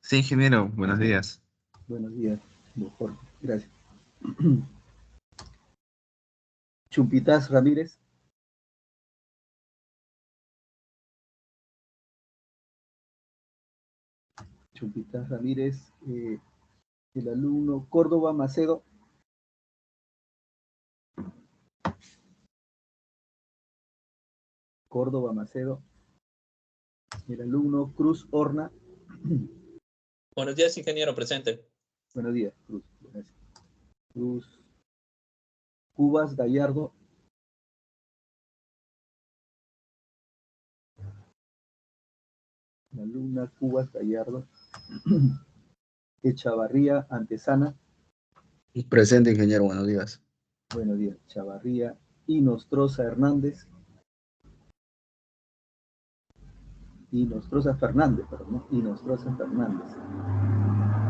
Sí, ingeniero, buenos días. Buenos días, doctor. Gracias. Chumpitaz Ramírez. Chumpitaz Ramírez. El alumno Córdoba Macedo. Córdoba Macedo. El alumno Cruz Horna. Buenos días, ingeniero, presente. Buenos días, Cruz. Gracias. Cruz. Cubas Gallardo. La alumna Cubas Gallardo. Echavarría Antesana. Presente, ingeniero, buenos días. Buenos días, Chavarría. Y Nostroza Hernández. Y Nostroza Fernández, perdón, ¿no? Y Nostroza Fernández.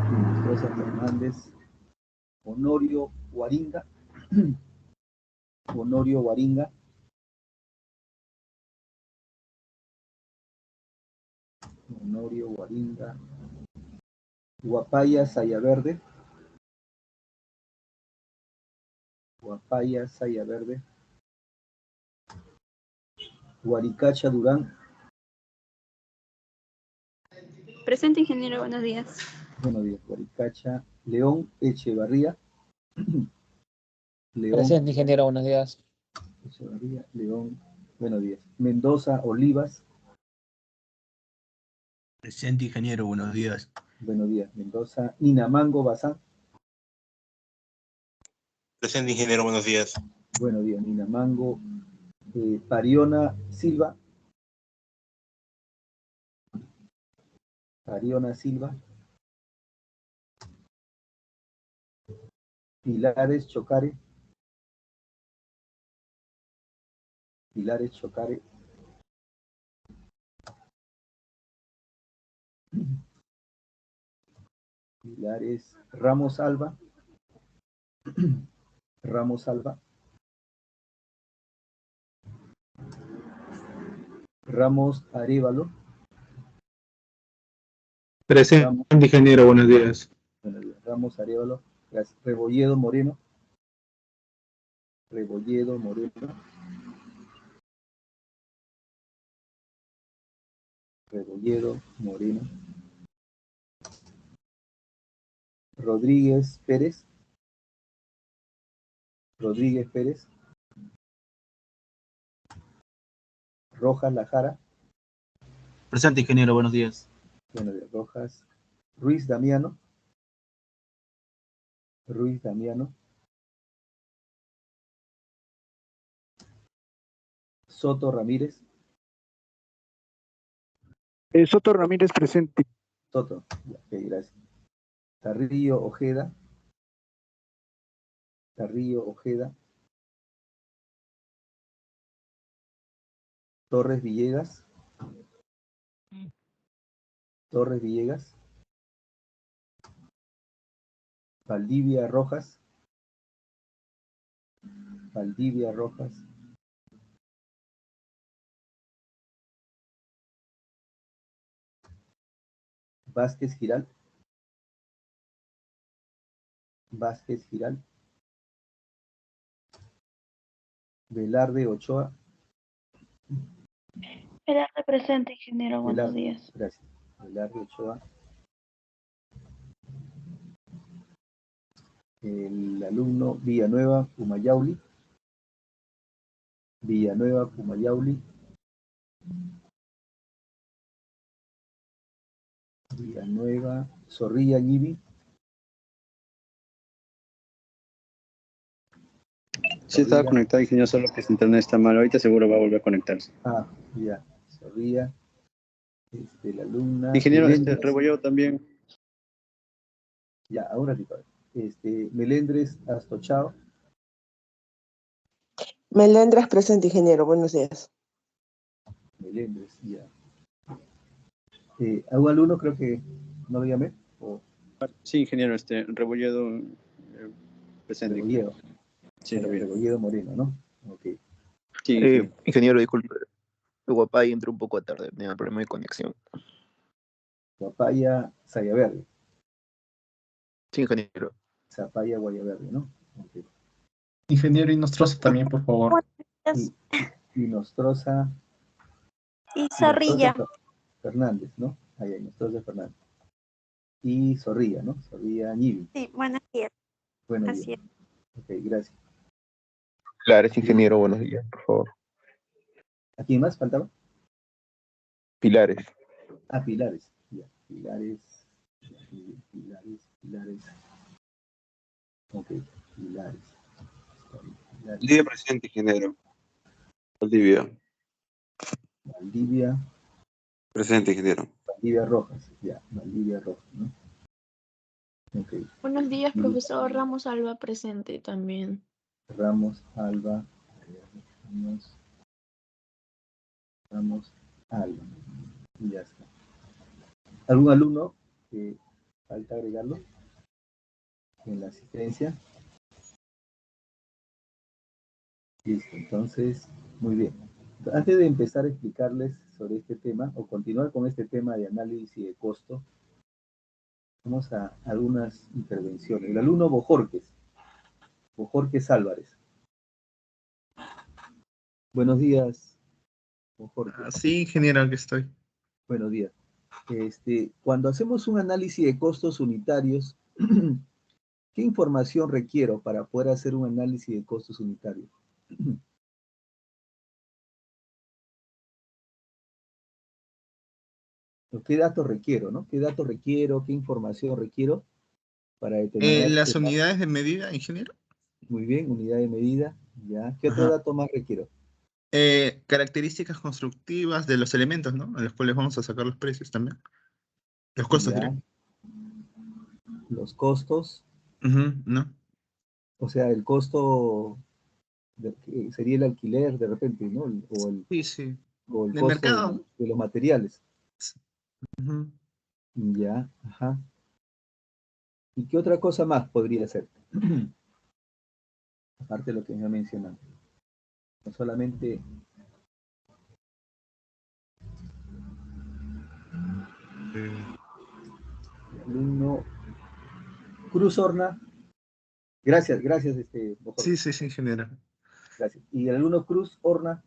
Y Nostroza Fernández. Honorio Guaringa. Honorio Guaringa. Honorio Guaringa. Guapaya Sayaverde. Guapaya Sayaverde. Guaricacha Durán. Presente, ingeniero, buenos días. Buenos días, Guaricacha. León Echevarría. León Presente, ingeniero, buenos días. Echevarría. León, buenos días. Mendoza Olivas. Presente, ingeniero, buenos días. Buenos días, Mendoza. Inamango Bazán. Presente, ingeniero, buenos días. Buenos días, Inamango. Pariona Silva. Pariona Silva. Pilares Chocare. Pilares Chocare. Pilares Ramos Alba. Ramos Alba. Ramos Arévalo. Presente, ingeniero, buenos días. Buenos días. Ramos Arévalo. Gracias. Rebolledo Moreno. Rebolledo Moreno. Rebolledo Moreno. Rodríguez Pérez. Rodríguez Pérez. Rojas Lajara. Presente, ingeniero, buenos días. Buenos días, Rojas. Ruiz Damiano. Ruiz Damiano. Soto Ramírez. Soto Ramírez presente. Soto, ok, gracias. Carrillo Ojeda. Carrillo Ojeda. Torres Villegas. Torres Villegas. Valdivia Rojas. Valdivia Rojas. Vázquez Giral. Vázquez Giral. Velarde Ochoa. Velarde presente, ingeniero, buenos Velarde, días. gracias. Velarde Ochoa. El alumno Villanueva Pumayauli. Villanueva Pumayauli. Villanueva Zorrilla Ñibi. Sí, estaba conectado, ingeniero, solo que su internet está mal. Ahorita seguro va a volver a conectarse. Ah, ya. Zorrilla. La alumna. Ingeniero, Melendres. Rebolledo también. Ya, ahora sí. Melendres Astochao. Melendres presente, ingeniero. Buenos días. Melendres, ya. ¿A un alumno creo que no lo llamé? ¿O? Sí, ingeniero, Rebolledo presente. Rebolledo. Sí, Rebolledo Moreno, ¿no? Ok. Sí, ingeniero, disculpe. Guapay entró un poco tarde, tenía problema de conexión. Papaya, saya verde. Sí, ingeniero. Zapaya, guaya verde, ¿no? Okay. Ingeniero Inostroza también, por favor. Y Nostroza. Y Zorrilla. Fernández, ¿no? Ahí, Nostroza Fernández. Y Zorrilla, ¿no? Zorrilla Ñivi. Sí, buenos días. Buenos Así días. Ok, gracias. Pilares, ingeniero, buenos días, por favor. ¿A quién más faltaba? Pilares. Ah, Pilares. Ya, Pilares. Pilares. Ok, Pilares. Valdivia presente, ingeniero. Valdivia. Valdivia. Presente, ingeniero. Valdivia Rojas. Ya, Valdivia Rojas, ¿no? Ok. Buenos días, profesor Ramos Alba, presente también. Ramos Alba. Ramos Alba. Y ya está. ¿Algún alumno que falta agregarlo en la asistencia? Listo, entonces, muy bien. Antes de empezar a explicarles sobre este tema, o continuar con este tema de análisis de costo, vamos a algunas intervenciones. El alumno Bojorques Álvarez. Buenos días, Bojorques. Sí, ingeniero, aquí estoy. Buenos días. Cuando hacemos un análisis de costos unitarios, ¿qué información requiero para poder hacer un análisis de costos unitarios? ¿Qué datos requiero, no? ¿Qué datos requiero? ¿Qué información requiero para determinar? ¿Las unidades de medida, ingeniero? Muy bien, unidad de medida. Ya. ¿Qué otro dato más requiero? Características constructivas de los elementos, ¿no? A los cuales vamos a sacar los precios también. Los costos, Ya. diré. Los costos. ¿No? O sea, el costo sería el alquiler de repente, ¿no? Sí. O el Del costo mercado. de los materiales. Ujú. Ya, ajá. ¿Y qué otra cosa más podría ser? Aparte de lo que me ha mencionado. No solamente... Alumno Cruz Horna. Gracias, Sí, ingeniero. Gracias. ¿Y el alumno Cruz Horna?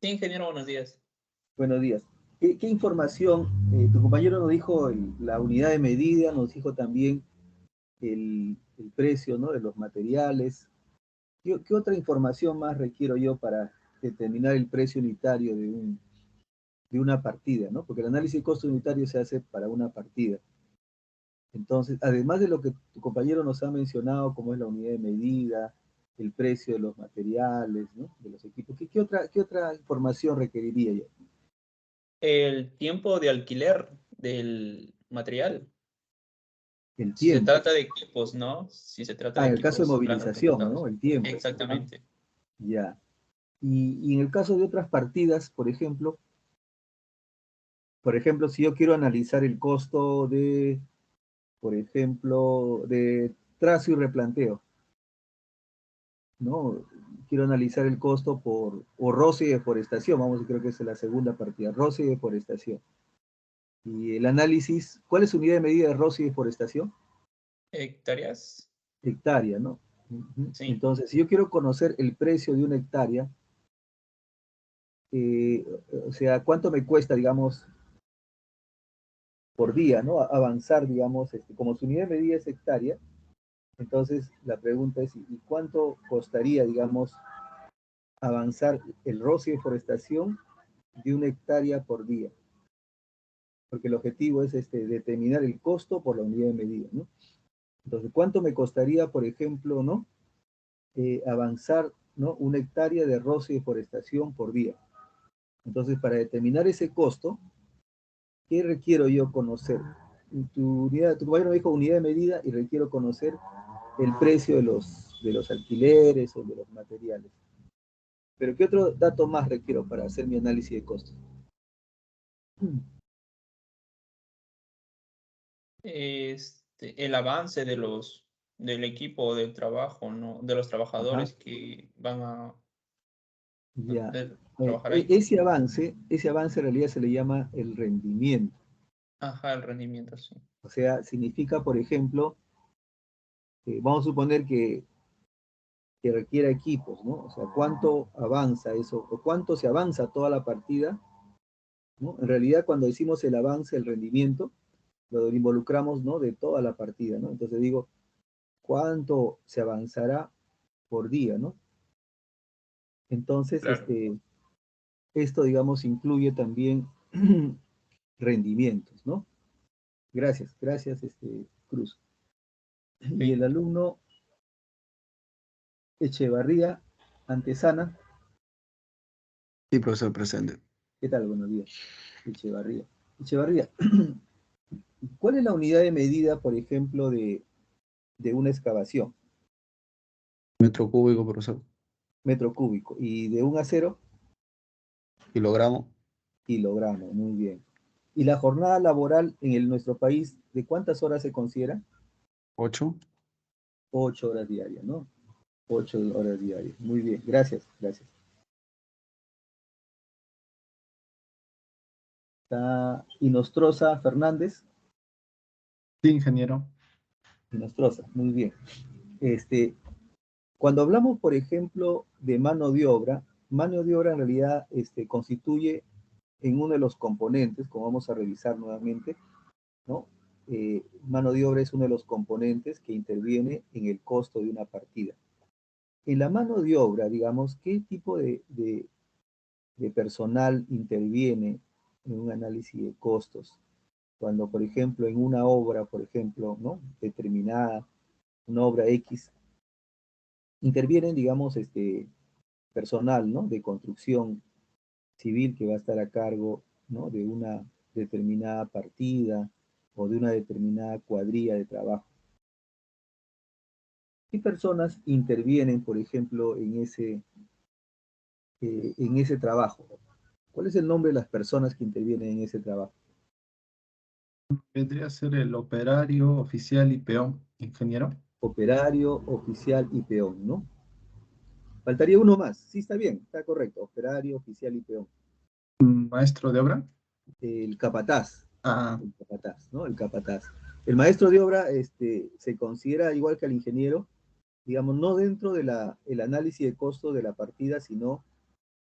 Sí, ingeniero, buenos días. Buenos días. ¿Qué información? Tu compañero nos dijo la unidad de medida, nos dijo también el precio, ¿no? De los materiales. ¿Qué otra información más requiero yo para determinar el precio unitario de una partida, ¿no? Porque el análisis de costo unitario se hace para una partida. Entonces, además de lo que tu compañero nos ha mencionado, como es la unidad de medida, el precio de los materiales, ¿no? De los equipos, ¿qué otra información requeriría yo? El tiempo de alquiler del material. El Si se tiempo. trata de equipos, ¿no? Si se trata de en el equipos caso de movilización, computados. ¿no? El tiempo. Exactamente. Ya. Y en el caso de otras partidas, por ejemplo, si yo quiero analizar el costo de, por ejemplo, de trazo y replanteo, ¿no? Quiero analizar el costo o roce y deforestación, creo que es la segunda partida, roce y deforestación. Y el análisis, ¿cuál es su unidad de medida de roce y deforestación? Hectáreas. Hectárea, ¿no? Sí. Entonces, si yo quiero conocer el precio de una hectárea, o sea, ¿cuánto me cuesta, digamos, por día, ¿no? Avanzar, digamos, como su unidad de medida es hectárea, entonces la pregunta es, ¿y cuánto costaría, digamos, avanzar el roce y deforestación de una hectárea por día? Porque el objetivo es determinar el costo por la unidad de medida, ¿no? Entonces, ¿cuánto me costaría, por ejemplo, ¿no? Avanzar, ¿no? Una hectárea de roce y deforestación por día. Entonces, para determinar ese costo, ¿qué requiero yo conocer? Tu compañero me dijo unidad de medida y requiero conocer el precio de los alquileres o de los materiales. Pero ¿qué otro dato más requiero para hacer mi análisis de costos? El avance del equipo del trabajo, ¿no? De los trabajadores que van a... Ya. trabajar ahí. Ese avance en realidad se le llama el rendimiento. Ajá, el rendimiento, sí. O sea, significa, por ejemplo, vamos a suponer que requiera equipos, ¿no? O sea, cuánto avanza eso, o cuánto se avanza toda la partida, ¿no? En realidad, cuando decimos el avance, el rendimiento, lo involucramos, ¿no? De toda la partida, ¿no? Entonces digo, ¿cuánto se avanzará por día, ¿no? Entonces, Claro. esto, digamos, incluye también rendimientos, ¿no? Gracias, Cruz. Y Sí. el alumno Echevarría Antesana, Sí, profesor, presente. ¿qué tal? Buenos días. Echevarría. Echevarría, ¿cuál es la unidad de medida, por ejemplo, de una excavación? Metro cúbico, profesor. Metro cúbico. ¿Y de un acero? Kilogramo. Kilogramo, muy bien. ¿Y la jornada laboral en nuestro país, de cuántas horas se considera? 8. 8 horas diarias, ¿no? 8 horas diarias. Muy bien, gracias, gracias. Está Inostroza Fernández. Sí, ingeniero. Inostroza, muy bien. Cuando hablamos, por ejemplo, de mano de obra en realidad constituye en uno de los componentes, como vamos a revisar nuevamente, ¿no? Mano de obra es uno de los componentes que interviene en el costo de una partida. En la mano de obra, digamos, ¿qué tipo de personal interviene en un análisis de costos? Cuando, por ejemplo, en una obra, por ejemplo, ¿no? Determinada, una obra X, intervienen, digamos, personal, ¿no? De construcción civil que va a estar a cargo, ¿no? De una determinada partida o de una determinada cuadrilla de trabajo. ¿Qué personas intervienen, por ejemplo, en ese trabajo? ¿Cuál es el nombre de las personas que intervienen en ese trabajo? Vendría a ser el operario, oficial y peón, ingeniero. Operario, oficial y peón, ¿no? Faltaría uno más. Sí, está bien, está correcto. Operario, oficial y peón. Maestro de obra. El capataz. Ah, El capataz, ¿no? El capataz. El maestro de obra se considera igual que el ingeniero, digamos, no dentro de el análisis de costo de la partida, sino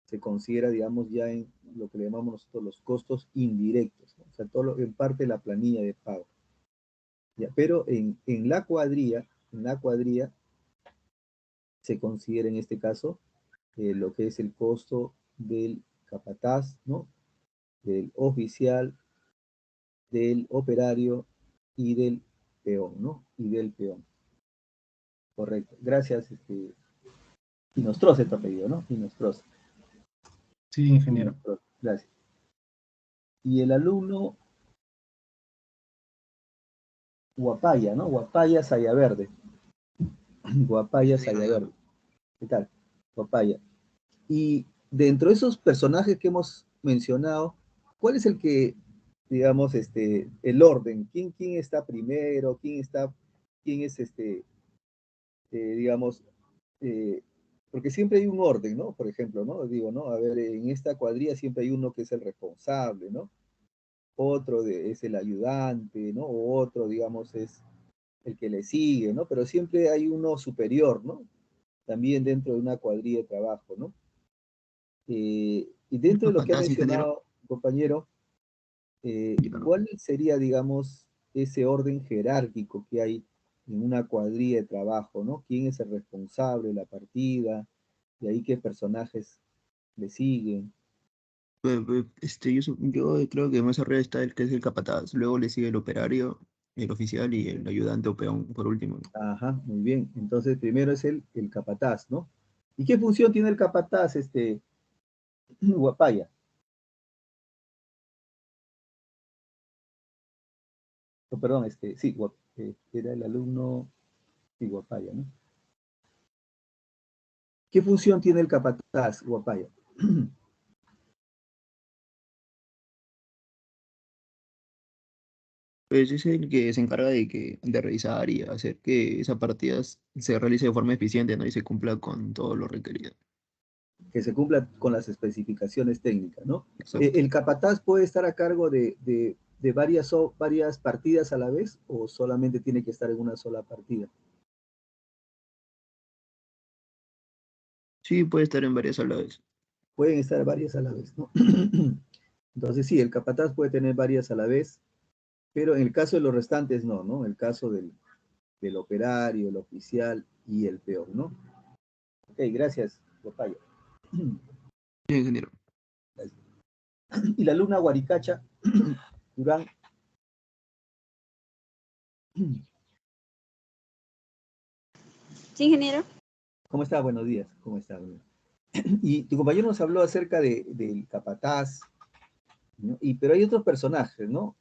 se considera, digamos, ya en lo que le llamamos nosotros los costos indirectos, ¿no? O sea, en parte de la planilla de pago. ¿Ya? Pero en la cuadrilla se considera en este caso lo que es el costo del capataz, ¿no? Del oficial, del operario y del peón, ¿no? Y del peón. Correcto. Gracias, Inostroza tu apellido, ¿no? Inostroza. sí, ingeniero. Gracias. Y el alumno Guapaya, ¿no? Guapaya Sayaverde. Guapaya Sayaverde. ¿Qué tal? Guapaya. Y dentro de esos personajes que hemos mencionado, ¿cuál es el que, digamos, el orden? ¿Quién está primero? ¿Quién es digamos, porque siempre hay un orden, ¿no? Por ejemplo, ¿no? Digo, ¿no? A ver, en esta cuadrilla siempre hay uno que es el responsable, ¿no? Otro es el ayudante, ¿no? O otro, digamos, es el que le sigue, ¿no? Pero siempre hay uno superior, ¿no? También dentro de una cuadrilla de trabajo, ¿no? Y dentro de lo que ha mencionado, compañero, ¿cuál sería, digamos, ese orden jerárquico que hay en una cuadrilla de trabajo, ¿no? ¿Quién es el responsable de la partida? De ahí qué personajes le siguen. Yo creo que más arriba está el que es el capataz, luego le sigue el operario, el oficial y el ayudante o peón por último, ¿no? Ajá, muy bien. Entonces, primero es el capataz, ¿no? ¿Y qué función tiene el capataz, Guapaya? Oh, perdón, sí, era el alumno, sí, Guapaya, ¿no? ¿Qué función tiene el capataz, Guapaya? Pues es el que se encarga de revisar y hacer que esa partida se realice de forma eficiente, ¿no? Y se cumpla con todo lo requerido. que se cumpla con las especificaciones técnicas, ¿no? Exacto. ¿El capataz puede estar a cargo de varias partidas a la vez o solamente tiene que estar en una sola partida? Sí, puede estar en varias a la vez. Pueden estar varias a la vez, ¿no? Entonces sí, el capataz puede tener varias a la vez, pero en el caso de los restantes no, ¿no? En el caso del operario, el oficial y el peón, ¿no? Ok, gracias, Tocayo. Bien, ingeniero. Y la alumna Guaricacha, Durán. Sí, ingeniero. ¿Cómo está? Buenos días. ¿Cómo está? Y tu compañero nos habló acerca del capataz, ¿no? Pero hay otros personajes, ¿no?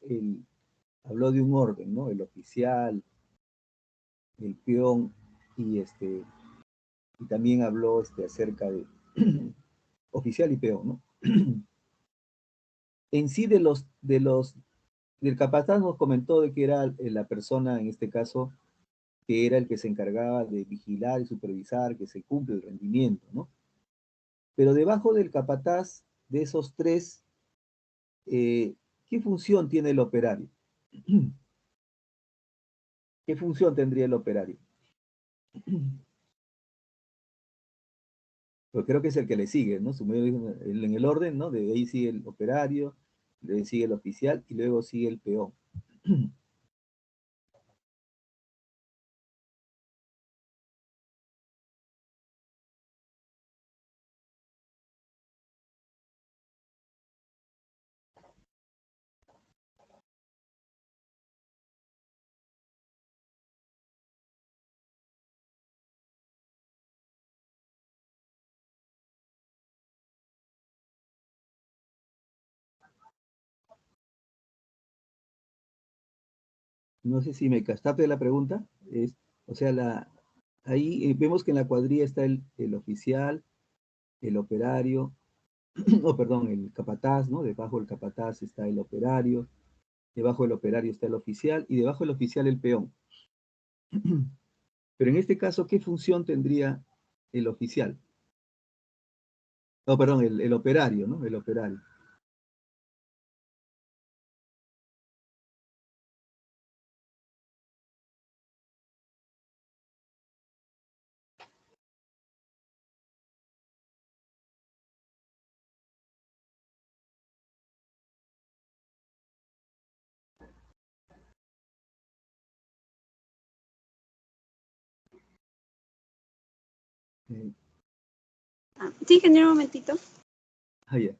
Habló de un orden, ¿no? El oficial, el peón, y también habló acerca de oficial y peón, ¿no? En sí del capataz nos comentó de que era la persona, en este caso, que era el que se encargaba de vigilar y supervisar que se cumple el rendimiento, ¿no? Pero debajo del capataz, de esos tres, ¿qué función tiene el operario? ¿Qué función tendría el operario? Pues creo que es el que le sigue, ¿no? En el orden, ¿no? De ahí sigue el operario, le sigue el oficial y luego sigue el peón. No sé si me captaste la pregunta. O sea, ahí vemos que en la cuadrilla está el oficial, el operario, o perdón, el capataz, ¿no? Debajo del capataz está el operario, debajo del operario está el oficial y debajo del oficial el peón. Pero en este caso, ¿qué función tendría el oficial? No, perdón, el operario, ¿no? El operario. Sí, ingeniero, un momentito. Ya.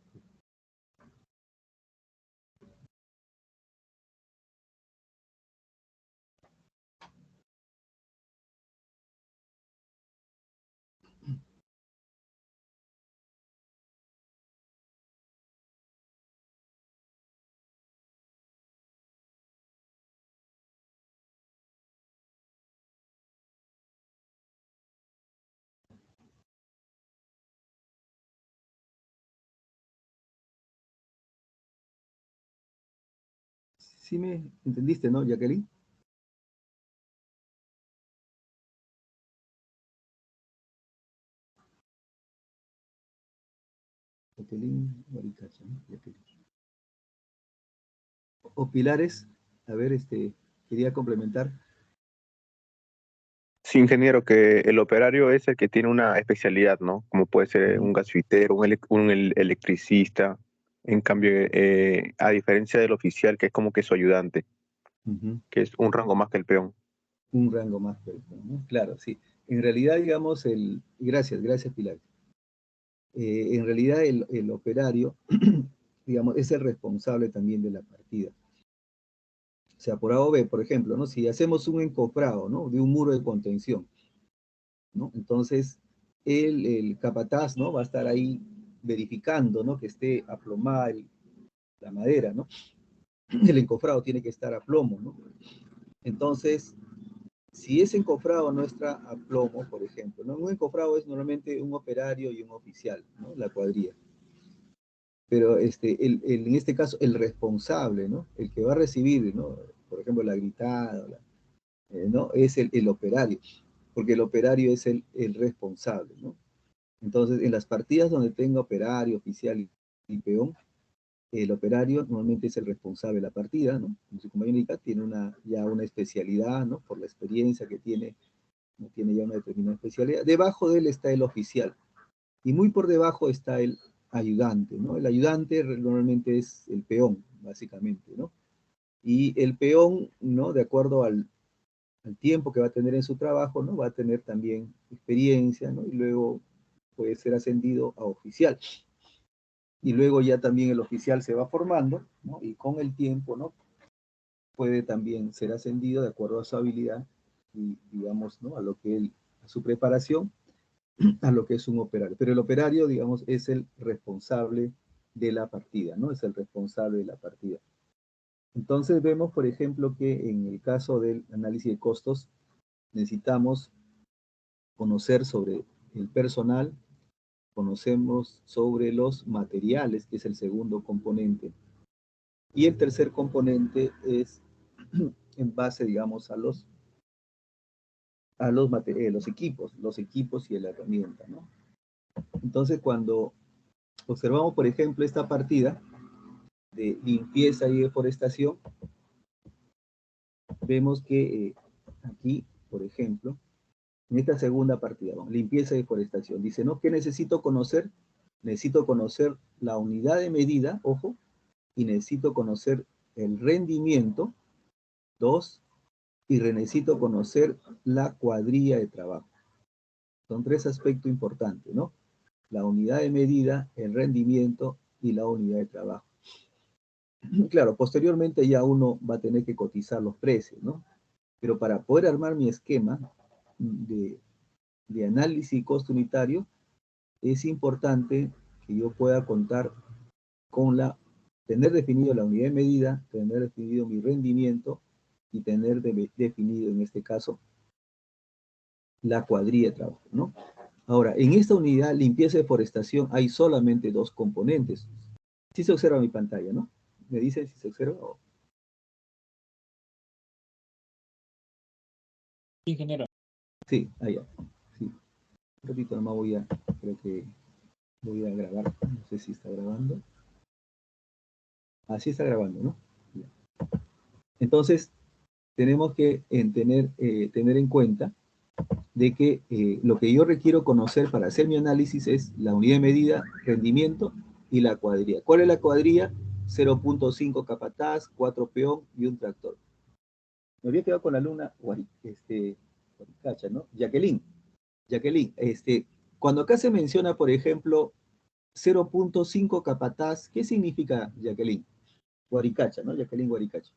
¿Sí me entendiste, no, Jacqueline? Jacqueline Guaricacha, ¿no? Jacqueline. O Pilares, a ver, quería complementar. Sí, ingeniero, que el operario es el que tiene una especialidad, ¿no? Como puede ser un gasfitero, un electricista. En cambio, a diferencia del oficial, que es como que su ayudante, que es un rango más que el peón. Un rango más, ¿no? Claro, sí. En realidad, digamos, gracias, Pilar. En realidad, el operario, digamos, es el responsable también de la partida. O sea, por A o B, por ejemplo, ¿no? Si hacemos un encofrado, ¿no? De un muro de contención, ¿no? Entonces, el capataz, ¿no? Va a estar ahí verificando, ¿no? Que esté aplomada la madera, ¿no? El encofrado tiene que estar a plomo, ¿no? Entonces, si ese encofrado no está a plomo, por ejemplo, ¿no? Un encofrado es normalmente un operario y un oficial, ¿no? La cuadrilla. Pero en este caso, el responsable, ¿no? El que va a recibir, ¿no? Por ejemplo, la gritada, ¿no? Es el operario, porque el operario es el responsable, ¿no? Entonces, en las partidas donde tenga operario, oficial y peón, el operario normalmente es el responsable de la partida, ¿no? Como su compañero indica, tiene ya una especialidad, ¿no? Por la experiencia que tiene, ¿no? Tiene ya una determinada especialidad. Debajo de él está el oficial, y muy por debajo está el ayudante, ¿no? El ayudante normalmente es el peón, básicamente, ¿no? Y el peón, ¿no? De acuerdo al tiempo que va a tener en su trabajo, ¿no? Va a tener también experiencia, ¿no? Y luego puede ser ascendido a oficial. Y luego ya también el oficial se va formando, ¿no? Y con el tiempo, ¿no? Puede también ser ascendido de acuerdo a su habilidad y, digamos, ¿no? A su preparación, a lo que es un operario. Pero el operario, digamos, es el responsable de la partida, ¿no? Es el responsable de la partida. Entonces vemos, por ejemplo, que en el caso del análisis de costos, necesitamos conocer sobre el personal, conocemos sobre los materiales, que es el segundo componente, y el tercer componente es en base, digamos, a los los equipos y la herramienta, ¿no? Entonces, cuando observamos, por ejemplo, esta partida de limpieza y deforestación, vemos que aquí, por ejemplo, en esta segunda partida, ¿no? Limpieza y deforestación, dice, ¿no? ¿Qué necesito conocer? Necesito conocer la unidad de medida, ojo, y necesito conocer el rendimiento, 2, y necesito conocer la cuadrilla de trabajo. Son 3 aspectos importantes, ¿no? La unidad de medida, el rendimiento y la unidad de trabajo. Claro, posteriormente ya uno va a tener que cotizar los precios, ¿no? Pero para poder armar mi esquema de análisis y costo unitario, es importante que yo pueda contar con tener definido la unidad de medida, tener definido mi rendimiento y tener definido, en este caso, la cuadrilla de trabajo, ¿no? Ahora, en esta unidad limpieza y deforestación hay solamente 2 componentes. Sí se observa mi pantalla, ¿no? ¿Me dicen si se observa? Ingeniero. Sí, allá. Sí. Un ratito nomás creo que voy a grabar. No sé si está grabando. Así está grabando, ¿no? Entonces, tenemos que tener en cuenta de que lo que yo requiero conocer para hacer mi análisis es la unidad de medida, rendimiento y la cuadrilla. ¿Cuál es la cuadrilla? 0.5 capataz, 4 peón y un tractor. Me había quedado con la alumna Guaricacha, ¿no? Jacqueline, cuando acá se menciona, por ejemplo, 0.5 capataz, ¿qué significa, Jacqueline? Guaricacha, ¿no? Jacqueline Guaricacha.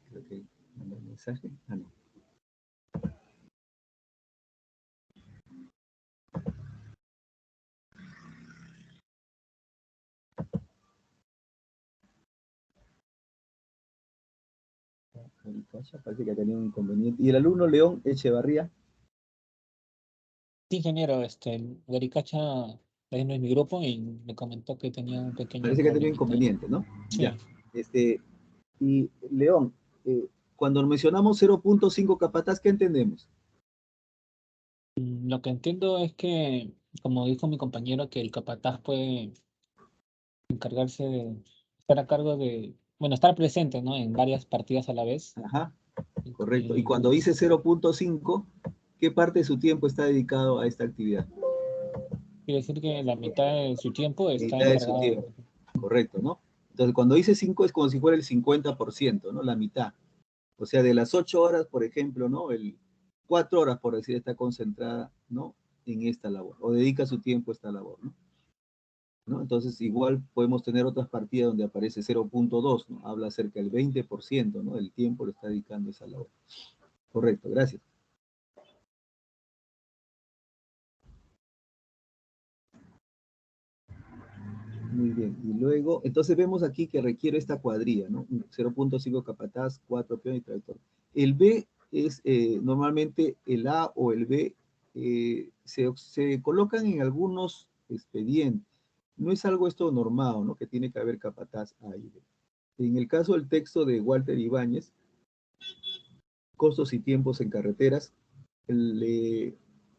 Creo que mandó un mensaje. Ah, no. Parece que ha tenido un inconveniente. ¿Y el alumno León Echevarría? Sí, ingeniero, Guaricacha no es mi grupo y me comentó que tenía un pequeño Parece que ha tenido problemita. inconveniente, ¿no? Sí. Ya. Y León, cuando mencionamos 0.5 capataz, ¿qué entendemos? Lo que entiendo es que, como dijo mi compañero, que el capataz puede encargarse de estar a cargo de, bueno, estar presente, ¿no? En varias partidas a la vez. Ajá, correcto. Y cuando dice 0.5, ¿qué parte de su tiempo está dedicado a esta actividad? Quiere decir que la mitad de su tiempo está Mitad de su encargado. tiempo, correcto, ¿no? Entonces, cuando dice 5 es como si fuera el 50%, ¿no? La mitad. O sea, de las 8 horas, por ejemplo, ¿no? 4 horas, por decir, está concentrada, ¿no? En esta labor, o dedica su tiempo a esta labor, ¿no? Entonces, igual podemos tener otras partidas donde aparece 0.2, ¿no? Habla acerca del 20%, ¿no? Del tiempo lo está dedicando a esa labor. Correcto, gracias. Muy bien, y luego, entonces vemos aquí que requiere esta cuadrilla, ¿no? 0.5 capataz, 4 peón y tractor. El B es normalmente el A o el B se colocan en algunos expedientes. No es algo esto normado, ¿no? Que tiene que haber capataz A y B. En el caso del texto de Walter Ibáñez, costos y tiempos en carreteras,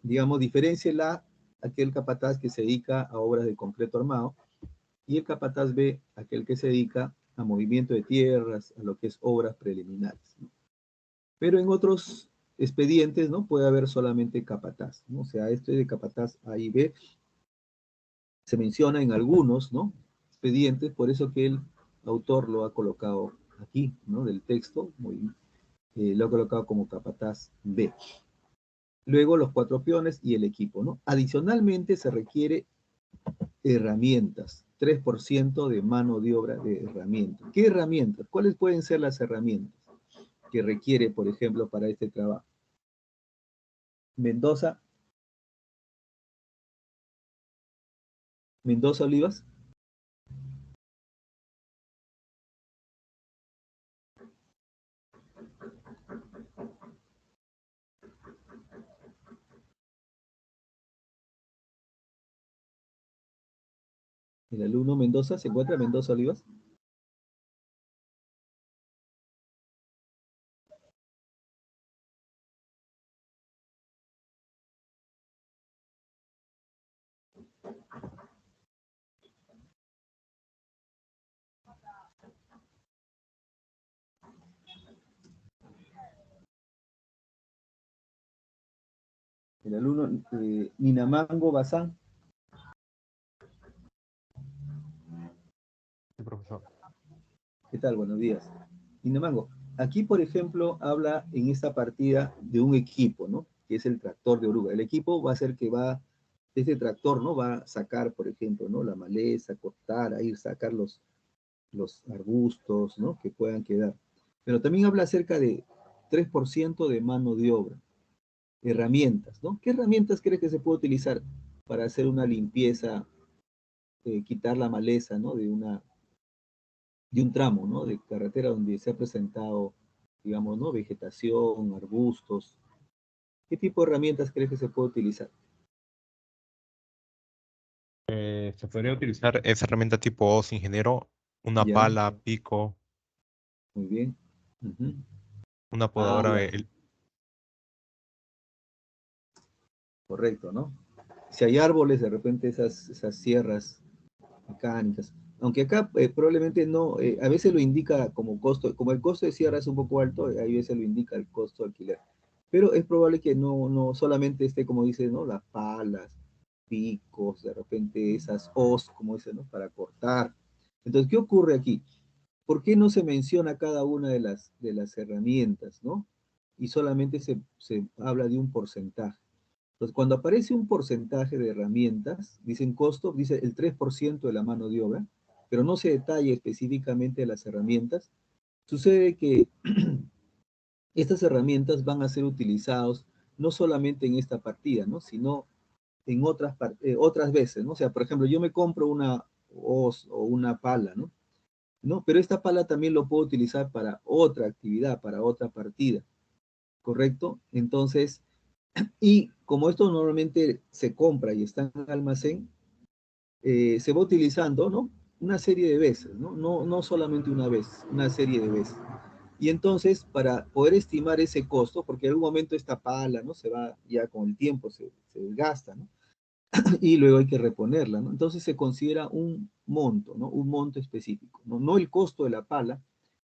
digamos, diferencia aquel capataz que se dedica a obras de concreto armado, y el capataz B, aquel que se dedica a movimiento de tierras, a lo que es obras preliminares, ¿no? Pero en otros expedientes, ¿no? Puede haber solamente capataz, ¿no? O sea, este de capataz A y B se menciona en algunos, ¿no? Expedientes, por eso que el autor lo ha colocado aquí, ¿no? Del texto, lo ha colocado como capataz B. Luego los 4 peones y el equipo, ¿no? Adicionalmente se requiere herramientas, 3% de mano de obra de herramientas. ¿Qué herramientas? ¿Cuáles pueden ser las herramientas que requiere, por ejemplo, para este trabajo? Mendoza Olivas. El alumno Mendoza, ¿se encuentra Mendoza Olivas? El alumno Ninamango Bazán. Sí, profesor. ¿Qué tal? Buenos días. Ninamango, aquí, por ejemplo, habla en esta partida de un equipo, ¿no? Que es el tractor de oruga. El equipo va a ser que este tractor, ¿no? Va a sacar, por ejemplo, ¿no? La maleza, cortar, ahí sacar los arbustos, ¿no? Que puedan quedar. Pero también habla acerca de 3% de mano de obra. Herramientas, ¿no? ¿Qué herramientas cree que se puede utilizar para hacer una limpieza, quitar la maleza, ¿no? De un tramo, ¿no? De carretera donde se ha presentado, digamos, ¿no? Vegetación, arbustos. ¿Qué tipo de herramientas cree que se puede utilizar? Se podría utilizar esa herramienta tipo hoz, ingeniero, una Ya. pala, pico, Muy bien. Ujú. una podadora. Pala. Correcto, ¿no? Si hay árboles, de repente esas sierras mecánicas. Aunque acá probablemente no, a veces lo indica como costo, como el costo de sierra es un poco alto, a veces lo indica el costo de alquiler. Pero es probable que no solamente esté, como dice, ¿no? Las palas, picos, de repente esas hoz, como dice, ¿no? Para cortar. Entonces, ¿qué ocurre aquí? ¿Por qué no se menciona cada una de las herramientas, ¿no? Y solamente se habla de un porcentaje. Entonces, cuando aparece un porcentaje de herramientas, dicen costo, dice el 3% de la mano de obra, pero no se detalla específicamente las herramientas, sucede que estas herramientas van a ser utilizadas no solamente en esta partida, ¿no? Sino en otras veces, ¿no? O sea, por ejemplo, yo me compro una hoz o una pala, ¿no? Pero esta pala también lo puedo utilizar para otra actividad, para otra partida, ¿correcto? Entonces, y como esto normalmente se compra y está en almacén, se va utilizando, ¿no? Una serie de veces, ¿no? No solamente una vez, una serie de veces. Y entonces, para poder estimar ese costo, porque en algún momento esta pala, ¿no? Se va ya con el tiempo, se desgasta, ¿no? Y luego hay que reponerla, ¿no? Entonces se considera un monto, ¿no? Un monto específico, ¿no? No el costo de la pala,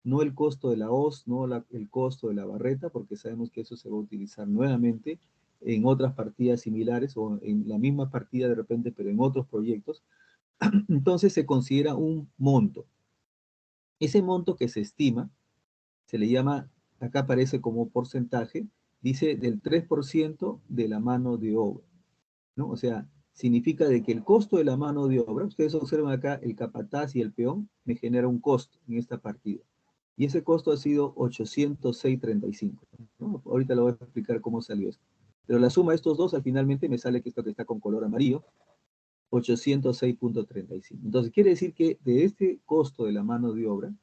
no el costo de la hoz, no el costo de la barreta, porque sabemos que eso se va a utilizar nuevamente en otras partidas similares o en la misma partida de repente, pero en otros proyectos. Entonces se considera un monto. Ese monto que se estima, se le llama, acá aparece como porcentaje, dice del 3% de la mano de obra, ¿no? O sea, significa de que el costo de la mano de obra, ustedes observan acá, el capataz y el peón me genera un costo en esta partida. Y ese costo ha sido 806.35, ¿no? Ahorita le voy a explicar cómo salió esto. Pero la suma de estos dos, al finalmente me sale que esto que está con color amarillo, 806.35. Entonces quiere decir que de este costo de la mano de obra,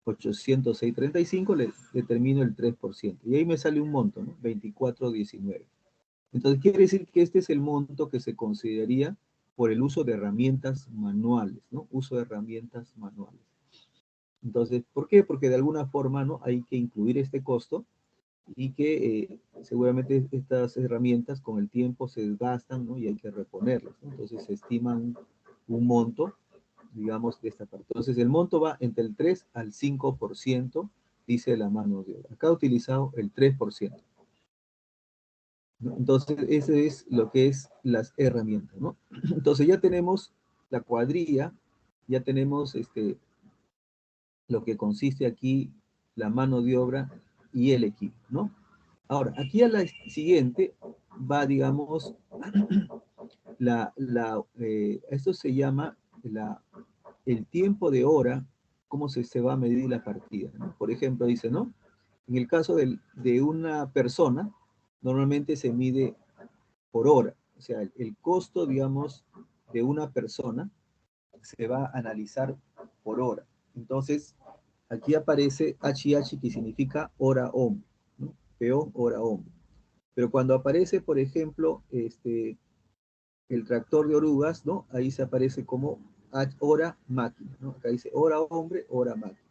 806.35, le determino el 3%. Y ahí me sale un monto, ¿no? 24.19. Entonces quiere decir que este es el monto que se consideraría por el uso de herramientas manuales, ¿no? Uso de herramientas manuales. Entonces, ¿por qué? Porque de alguna forma, ¿no? Hay que incluir este costo y que seguramente estas herramientas con el tiempo se desgastan, ¿no? Y hay que reponerlas, ¿no? Entonces se estiman un monto, digamos, de esta parte. Entonces el monto va entre el 3 al 5%, dice la mano de obra. Acá ha utilizado el 3%. ¿No? Entonces ese es lo que es las herramientas, ¿no? Entonces ya tenemos la cuadrilla, ya tenemos lo que consiste aquí, la mano de obra y el equipo, ¿no? Ahora, aquí a la siguiente va, digamos, esto se llama el tiempo de hora, cómo se va a medir la partida, ¿no? Por ejemplo, dice, ¿no? En el caso de una persona, normalmente se mide por hora, o sea, el costo, digamos, de una persona se va a analizar por hora. Entonces, aquí aparece HH, que significa hora hombre, ¿no? Peón, hora hombre. Pero cuando aparece, por ejemplo, el tractor de orugas, ¿no? Ahí se aparece como hora máquina, ¿no? Acá dice hora hombre, hora máquina.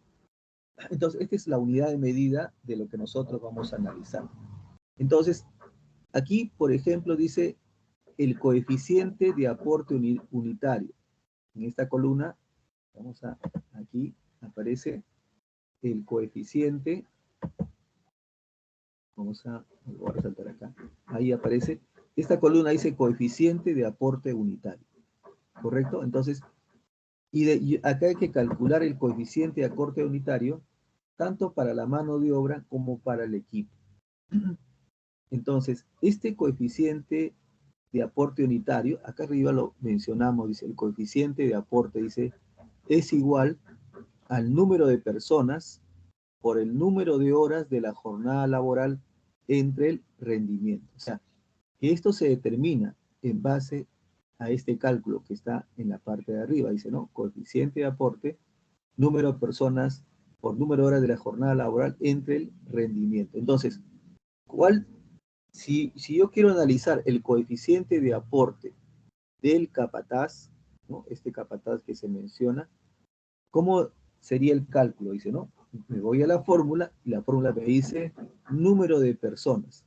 Entonces, esta es la unidad de medida de lo que nosotros vamos a analizar. Entonces, aquí, por ejemplo, dice el coeficiente de aporte unitario. En esta columna, aquí aparece el coeficiente, voy a resaltar acá, ahí aparece, esta columna dice coeficiente de aporte unitario, ¿correcto? Entonces, y acá hay que calcular el coeficiente de aporte unitario, tanto para la mano de obra como para el equipo. Entonces, este coeficiente de aporte unitario, acá arriba lo mencionamos, dice, el coeficiente de aporte, dice, es igual al número de personas por el número de horas de la jornada laboral entre el rendimiento. O sea, que esto se determina en base a este cálculo que está en la parte de arriba. Dice, ¿no? Coeficiente de aporte, número de personas por número de horas de la jornada laboral entre el rendimiento. Entonces, si yo quiero analizar el coeficiente de aporte del capataz, ¿no? Este capataz que se menciona, ¿cómo sería el cálculo? Dice, ¿no? Me voy a la fórmula y la fórmula me dice número de personas,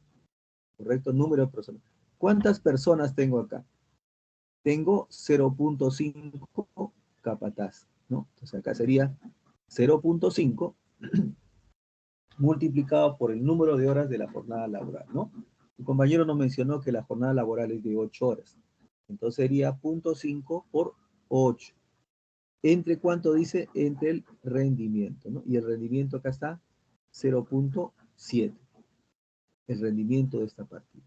¿correcto? Número de personas. ¿Cuántas personas tengo acá? Tengo 0.5 capataz, ¿no? Entonces acá sería 0.5 multiplicado por el número de horas de la jornada laboral, ¿no? El compañero nos mencionó que la jornada laboral es de 8 horas. Entonces sería 0.5 por 8. ¿Entre cuánto dice? Entre el rendimiento, ¿no? Y el rendimiento acá está 0.7. El rendimiento de esta partida.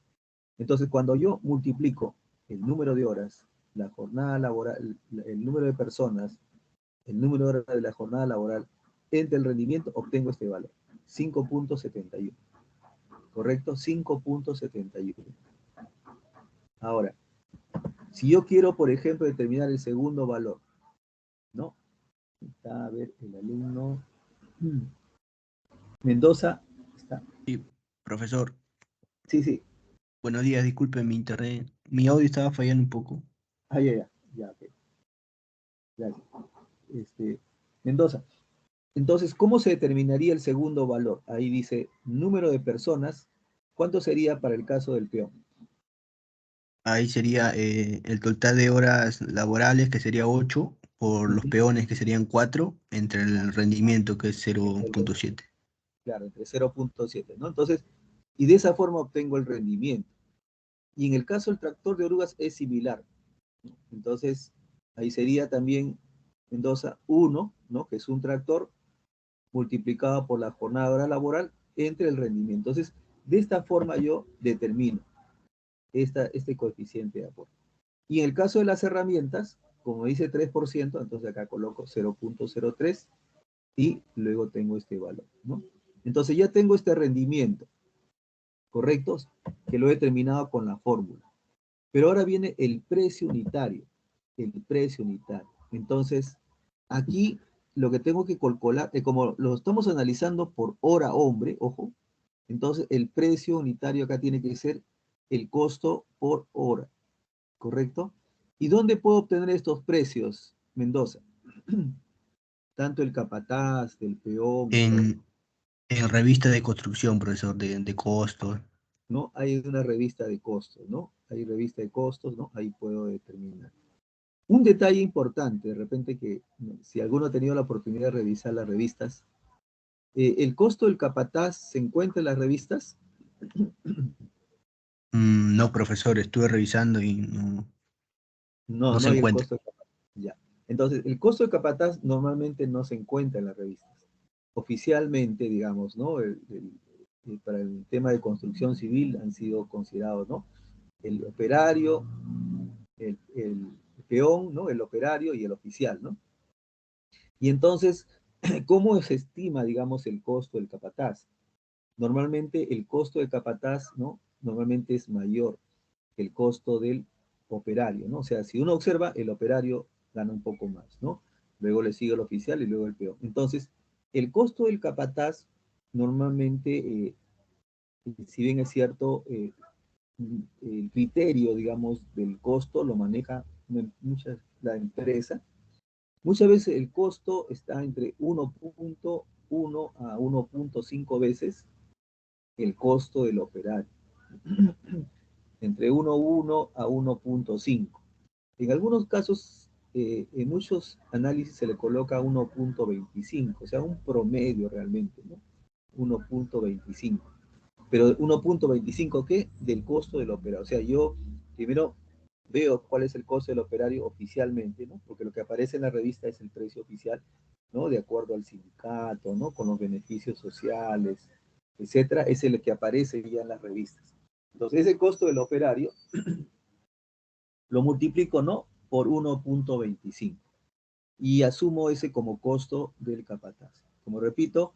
Entonces, cuando yo multiplico el número de horas, la jornada laboral, el número de personas, el número de horas de la jornada laboral, entre el rendimiento, obtengo este valor. 5.71. ¿Correcto? 5.71. Ahora, si yo quiero, por ejemplo, determinar el segundo valor, ¿no? Está, a ver, el alumno Mendoza. Está. Sí, profesor. Sí, sí. Buenos días, disculpen mi internet. Mi audio estaba fallando un poco. Ah, ya, ok. Gracias. Mendoza. Entonces, ¿cómo se determinaría el segundo valor? Ahí dice número de personas. ¿Cuánto sería para el caso del peón? Ahí sería el total de horas laborales, que sería 8, por los peones, que serían 4, entre el rendimiento, que es 0.7. Claro, entre 0.7, ¿no? Entonces, y de esa forma obtengo el rendimiento. Y en el caso del tractor de orugas es similar. Entonces, ahí sería también, Mendoza, 1, ¿no? Que es un tractor multiplicado por la jornada de hora laboral entre el rendimiento. Entonces, de esta forma yo determino este coeficiente de aporte. Y en el caso de las herramientas, como dice 3%, entonces acá coloco 0.03 y luego tengo este valor, ¿no? Entonces ya tengo este rendimiento, ¿correcto? Que lo he determinado con la fórmula. Pero ahora viene el precio unitario. El precio unitario. Entonces, aquí lo que tengo que calcular, como lo estamos analizando por hora hombre, ojo, entonces el precio unitario acá tiene que ser el costo por hora, ¿correcto? ¿Y dónde puedo obtener estos precios, Mendoza? Tanto el capataz, del peón, En revista de construcción, profesor, de costos. ¿no? Hay una revista de costos, ¿no? Hay revista de costos, ¿no? Ahí puedo determinar. Un detalle importante, de repente que si alguno ha tenido la oportunidad de revisar las revistas, ¿el costo del capataz se encuentra en las revistas? No, profesor, estuve revisando y no se No hay el encuentra. costo del capataz. Ya. Entonces, el costo del capataz normalmente no se encuentra en las revistas. Oficialmente, digamos, ¿no? Para el tema de construcción civil han sido considerados, ¿no? El operario, el peón, ¿no? El operario y el oficial, ¿no? Y entonces, ¿cómo se estima, digamos, el costo del capataz? Normalmente el costo del capataz, ¿no? Normalmente es mayor que el costo del operario, ¿no? O sea, si uno observa, el operario gana un poco más, ¿no? Luego le sigue el oficial y luego el peón. Entonces, el costo del capataz normalmente, si bien es cierto, el criterio, digamos, del costo lo maneja la empresa. Muchas veces el costo está entre 1.1 a 1.5 veces el costo del operario. Entre 1.1 a 1.5. En algunos casos, en muchos análisis se le coloca 1.25, o sea, un promedio realmente, ¿no? 1.25. Pero 1.25, ¿qué? Del costo del operario. O sea, yo primero veo cuál es el costo del operario oficialmente, ¿no? Porque lo que aparece en la revista es el precio oficial, ¿no? De acuerdo al sindicato, ¿no? Con los beneficios sociales, etcétera, es el que aparece ya en las revistas. Entonces, ese costo del operario lo multiplico, ¿no? Por 1.25 y asumo ese como costo del capataz. Como repito,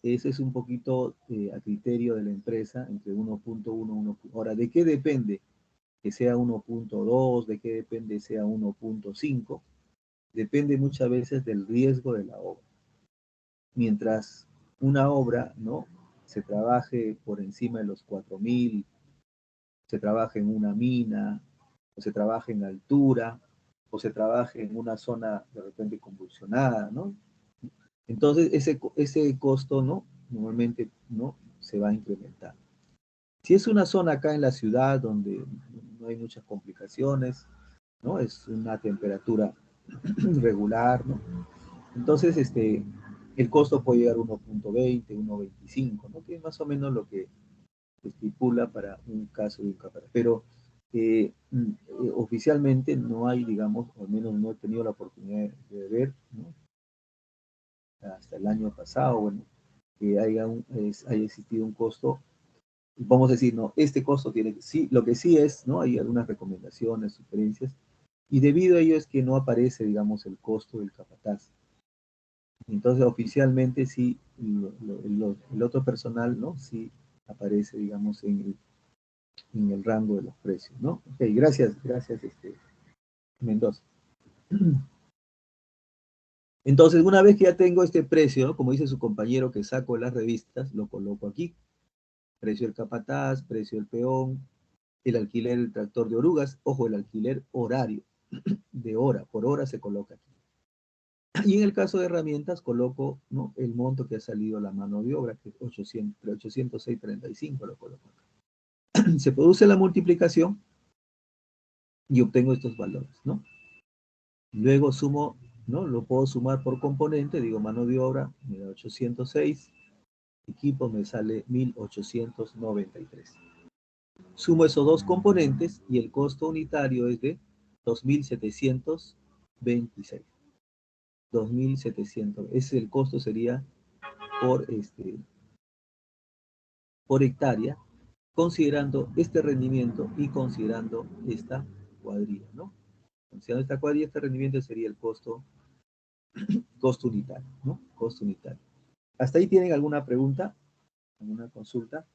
ese es un poquito a criterio de la empresa, entre 1.1 y 1. Ahora, ¿de qué depende que sea 1.2? ¿De qué depende que sea 1.5? Depende muchas veces del riesgo de la obra. Mientras una obra, ¿no? Se trabaje por encima de los 4.000, se trabaje en una mina, o se trabaje en altura, o se trabaje en una zona de repente convulsionada, ¿no? Entonces, ese costo, ¿no? Normalmente, ¿no? Se va a incrementar. Si es una zona acá en la ciudad donde no hay muchas complicaciones, ¿no? Es una temperatura regular, ¿no? Entonces, el costo puede llegar a 1.20, 1.25, ¿no? Que es más o menos lo que estipula para un caso de un capataz. Pero oficialmente no hay, digamos, o al menos no he tenido la oportunidad de ver, ¿no? Hasta el año pasado, bueno, que haya existido un costo, vamos a decir, no, este costo tiene, sí, lo que sí es, ¿no? Hay algunas recomendaciones, sugerencias, y debido a ello es que no aparece, digamos, el costo del capataz. Entonces, oficialmente sí, el otro personal, ¿no? Sí aparece, digamos, en el rango de los precios, ¿no? Ok, gracias, Mendoza. Entonces, una vez que ya tengo este precio, ¿no? Como dice su compañero que saco las revistas, lo coloco aquí. Precio del capataz, precio del peón, el alquiler del tractor de orugas, ojo, el alquiler horario, de hora, por hora se coloca aquí. Y en el caso de herramientas, coloco, ¿no? El monto que ha salido la mano de obra, que es 806.35, lo coloco acá. Se produce la multiplicación y obtengo estos valores, ¿no? Luego sumo, ¿no? Lo puedo sumar por componente, digo mano de obra, me da 806, equipo me sale 1.893. Sumo esos dos componentes y el costo unitario es de 2.726. 2.700. Ese el costo sería por, por hectárea, considerando este rendimiento y considerando esta cuadrilla, ¿no? Considerando esta cuadrilla, este rendimiento sería el costo unitario, ¿no? Costo unitario. ¿Hasta ahí tienen alguna pregunta? ¿Alguna consulta?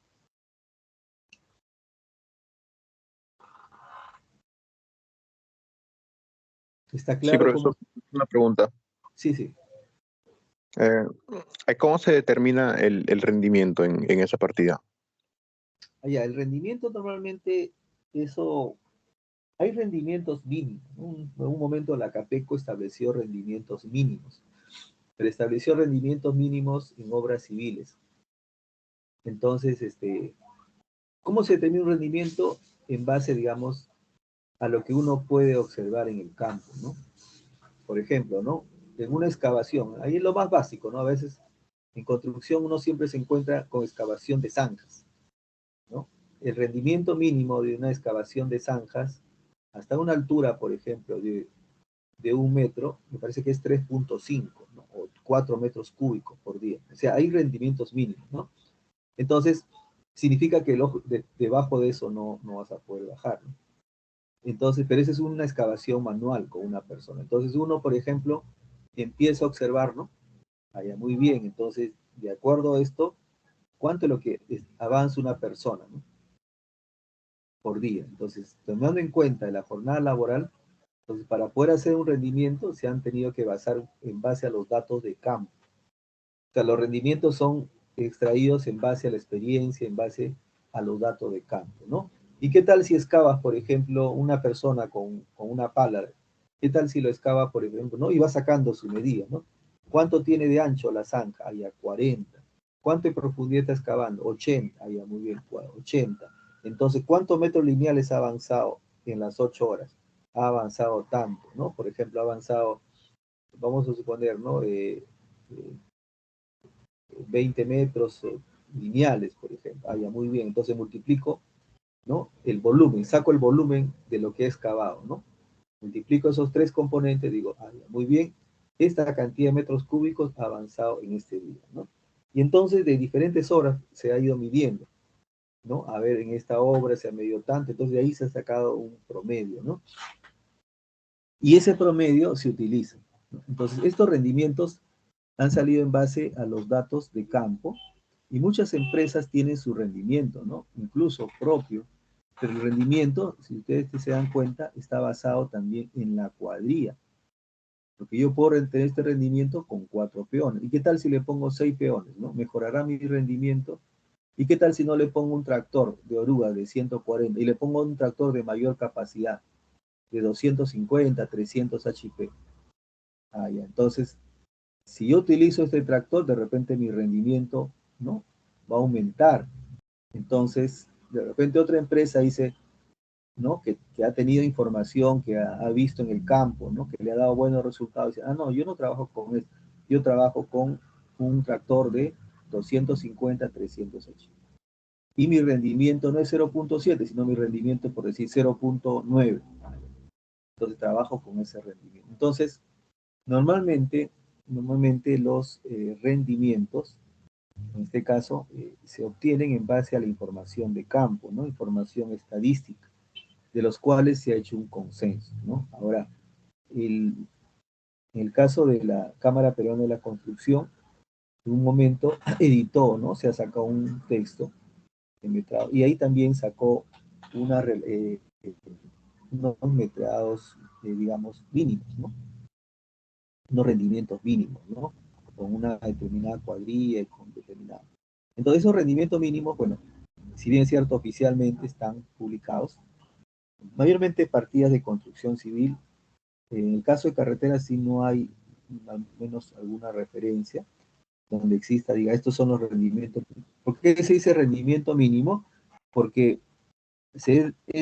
¿Está Sí, claro profesor, cómo? una pregunta. Sí, sí. ¿Cómo se determina el rendimiento en esa partida? Allá, el rendimiento normalmente, hay rendimientos mínimos, ¿no? En un momento la CAPECO estableció rendimientos mínimos, pero estableció rendimientos mínimos en obras civiles. Entonces, ¿cómo se determina un rendimiento? En base, digamos, a lo que uno puede observar en el campo, ¿no? Por ejemplo, ¿no? En una excavación, ahí es lo más básico, ¿no? A veces en construcción uno siempre se encuentra con excavación de zanjas, ¿no? El rendimiento mínimo de una excavación de zanjas, hasta una altura, por ejemplo, de 1 metro, me parece que es 3.5, ¿no? O 4 metros cúbicos por día. O sea, hay rendimientos mínimos, ¿no? Entonces, significa que debajo de eso no vas a poder bajar, ¿no? Entonces, pero esa es una excavación manual con una persona. Entonces uno, por ejemplo, empieza a observar, ¿no? Allá, muy bien. Entonces, de acuerdo a esto, ¿cuánto es lo que avanza una persona, ¿no? Por día? Entonces, tomando en cuenta la jornada laboral, entonces para poder hacer un rendimiento se han tenido que basar en base a los datos de campo. O sea, los rendimientos son extraídos en base a la experiencia, en base a los datos de campo, ¿no? ¿Y qué tal si excavas, por ejemplo, una persona con una pala? ¿Qué tal si lo excava, por ejemplo, ¿no? Y va sacando su medida, ¿no? ¿Cuánto tiene de ancho la zanja? Allá, 40. ¿Cuánto de profundidad está excavando? 80. Allá, muy bien, 80. Entonces, ¿cuántos metros lineales ha avanzado en las 8 horas? Ha avanzado tanto, ¿no? Por ejemplo, ha avanzado, vamos a suponer, ¿no? 20 metros lineales, por ejemplo. Ya, muy bien. Entonces multiplico, ¿no? El volumen, saco el volumen de lo que he excavado, ¿no? Multiplico esos 3 componentes, digo, ya, muy bien, esta cantidad de metros cúbicos ha avanzado en este día, ¿no? Y entonces de diferentes horas se ha ido midiendo, ¿no? A ver, en esta obra se ha medido tanto, entonces de ahí se ha sacado un promedio, ¿no? Y ese promedio se utiliza, ¿no? Entonces estos rendimientos han salido en base a los datos de campo y muchas empresas tienen su rendimiento, ¿no? Incluso propio, pero el rendimiento, si ustedes se dan cuenta, está basado también en la cuadrilla, porque yo puedo tener este rendimiento con 4 peones. ¿Y qué tal si le pongo 6 peones, no? Mejorará mi rendimiento. ¿Y qué tal si no le pongo un tractor de oruga de 140 y le pongo un tractor de mayor capacidad, de 250, 300 HP? Ya. Entonces, si yo utilizo este tractor, de repente mi rendimiento, ¿no? Va a aumentar. Entonces, de repente otra empresa dice, ¿no? Que ha tenido información, que ha visto en el campo, ¿no? Que le ha dado buenos resultados. Dice, no, yo no trabajo con esto. Yo trabajo con un tractor de 250, 300 HP. Y mi rendimiento no es 0.7, sino mi rendimiento, por decir, 0.9. Entonces, trabajo con ese rendimiento. Entonces, normalmente los rendimientos, en este caso, se obtienen en base a la información de campo, ¿no? Información estadística, de los cuales se ha hecho un consenso, ¿no? Ahora, en el caso de la Cámara Peruana de la Construcción, en un momento editó, ¿no? Se ha sacado un texto, y ahí también sacó unos metrados, digamos, mínimos, ¿no? Unos rendimientos mínimos, ¿no? Con una determinada cuadrilla y con determinada. Entonces esos rendimientos mínimos, bueno, si bien es cierto, oficialmente están publicados, mayormente partidas de construcción civil. En el caso de carreteras sí no hay al menos alguna referencia donde exista, diga, estos son los rendimientos. ¿Por qué se dice rendimiento mínimo? Porque es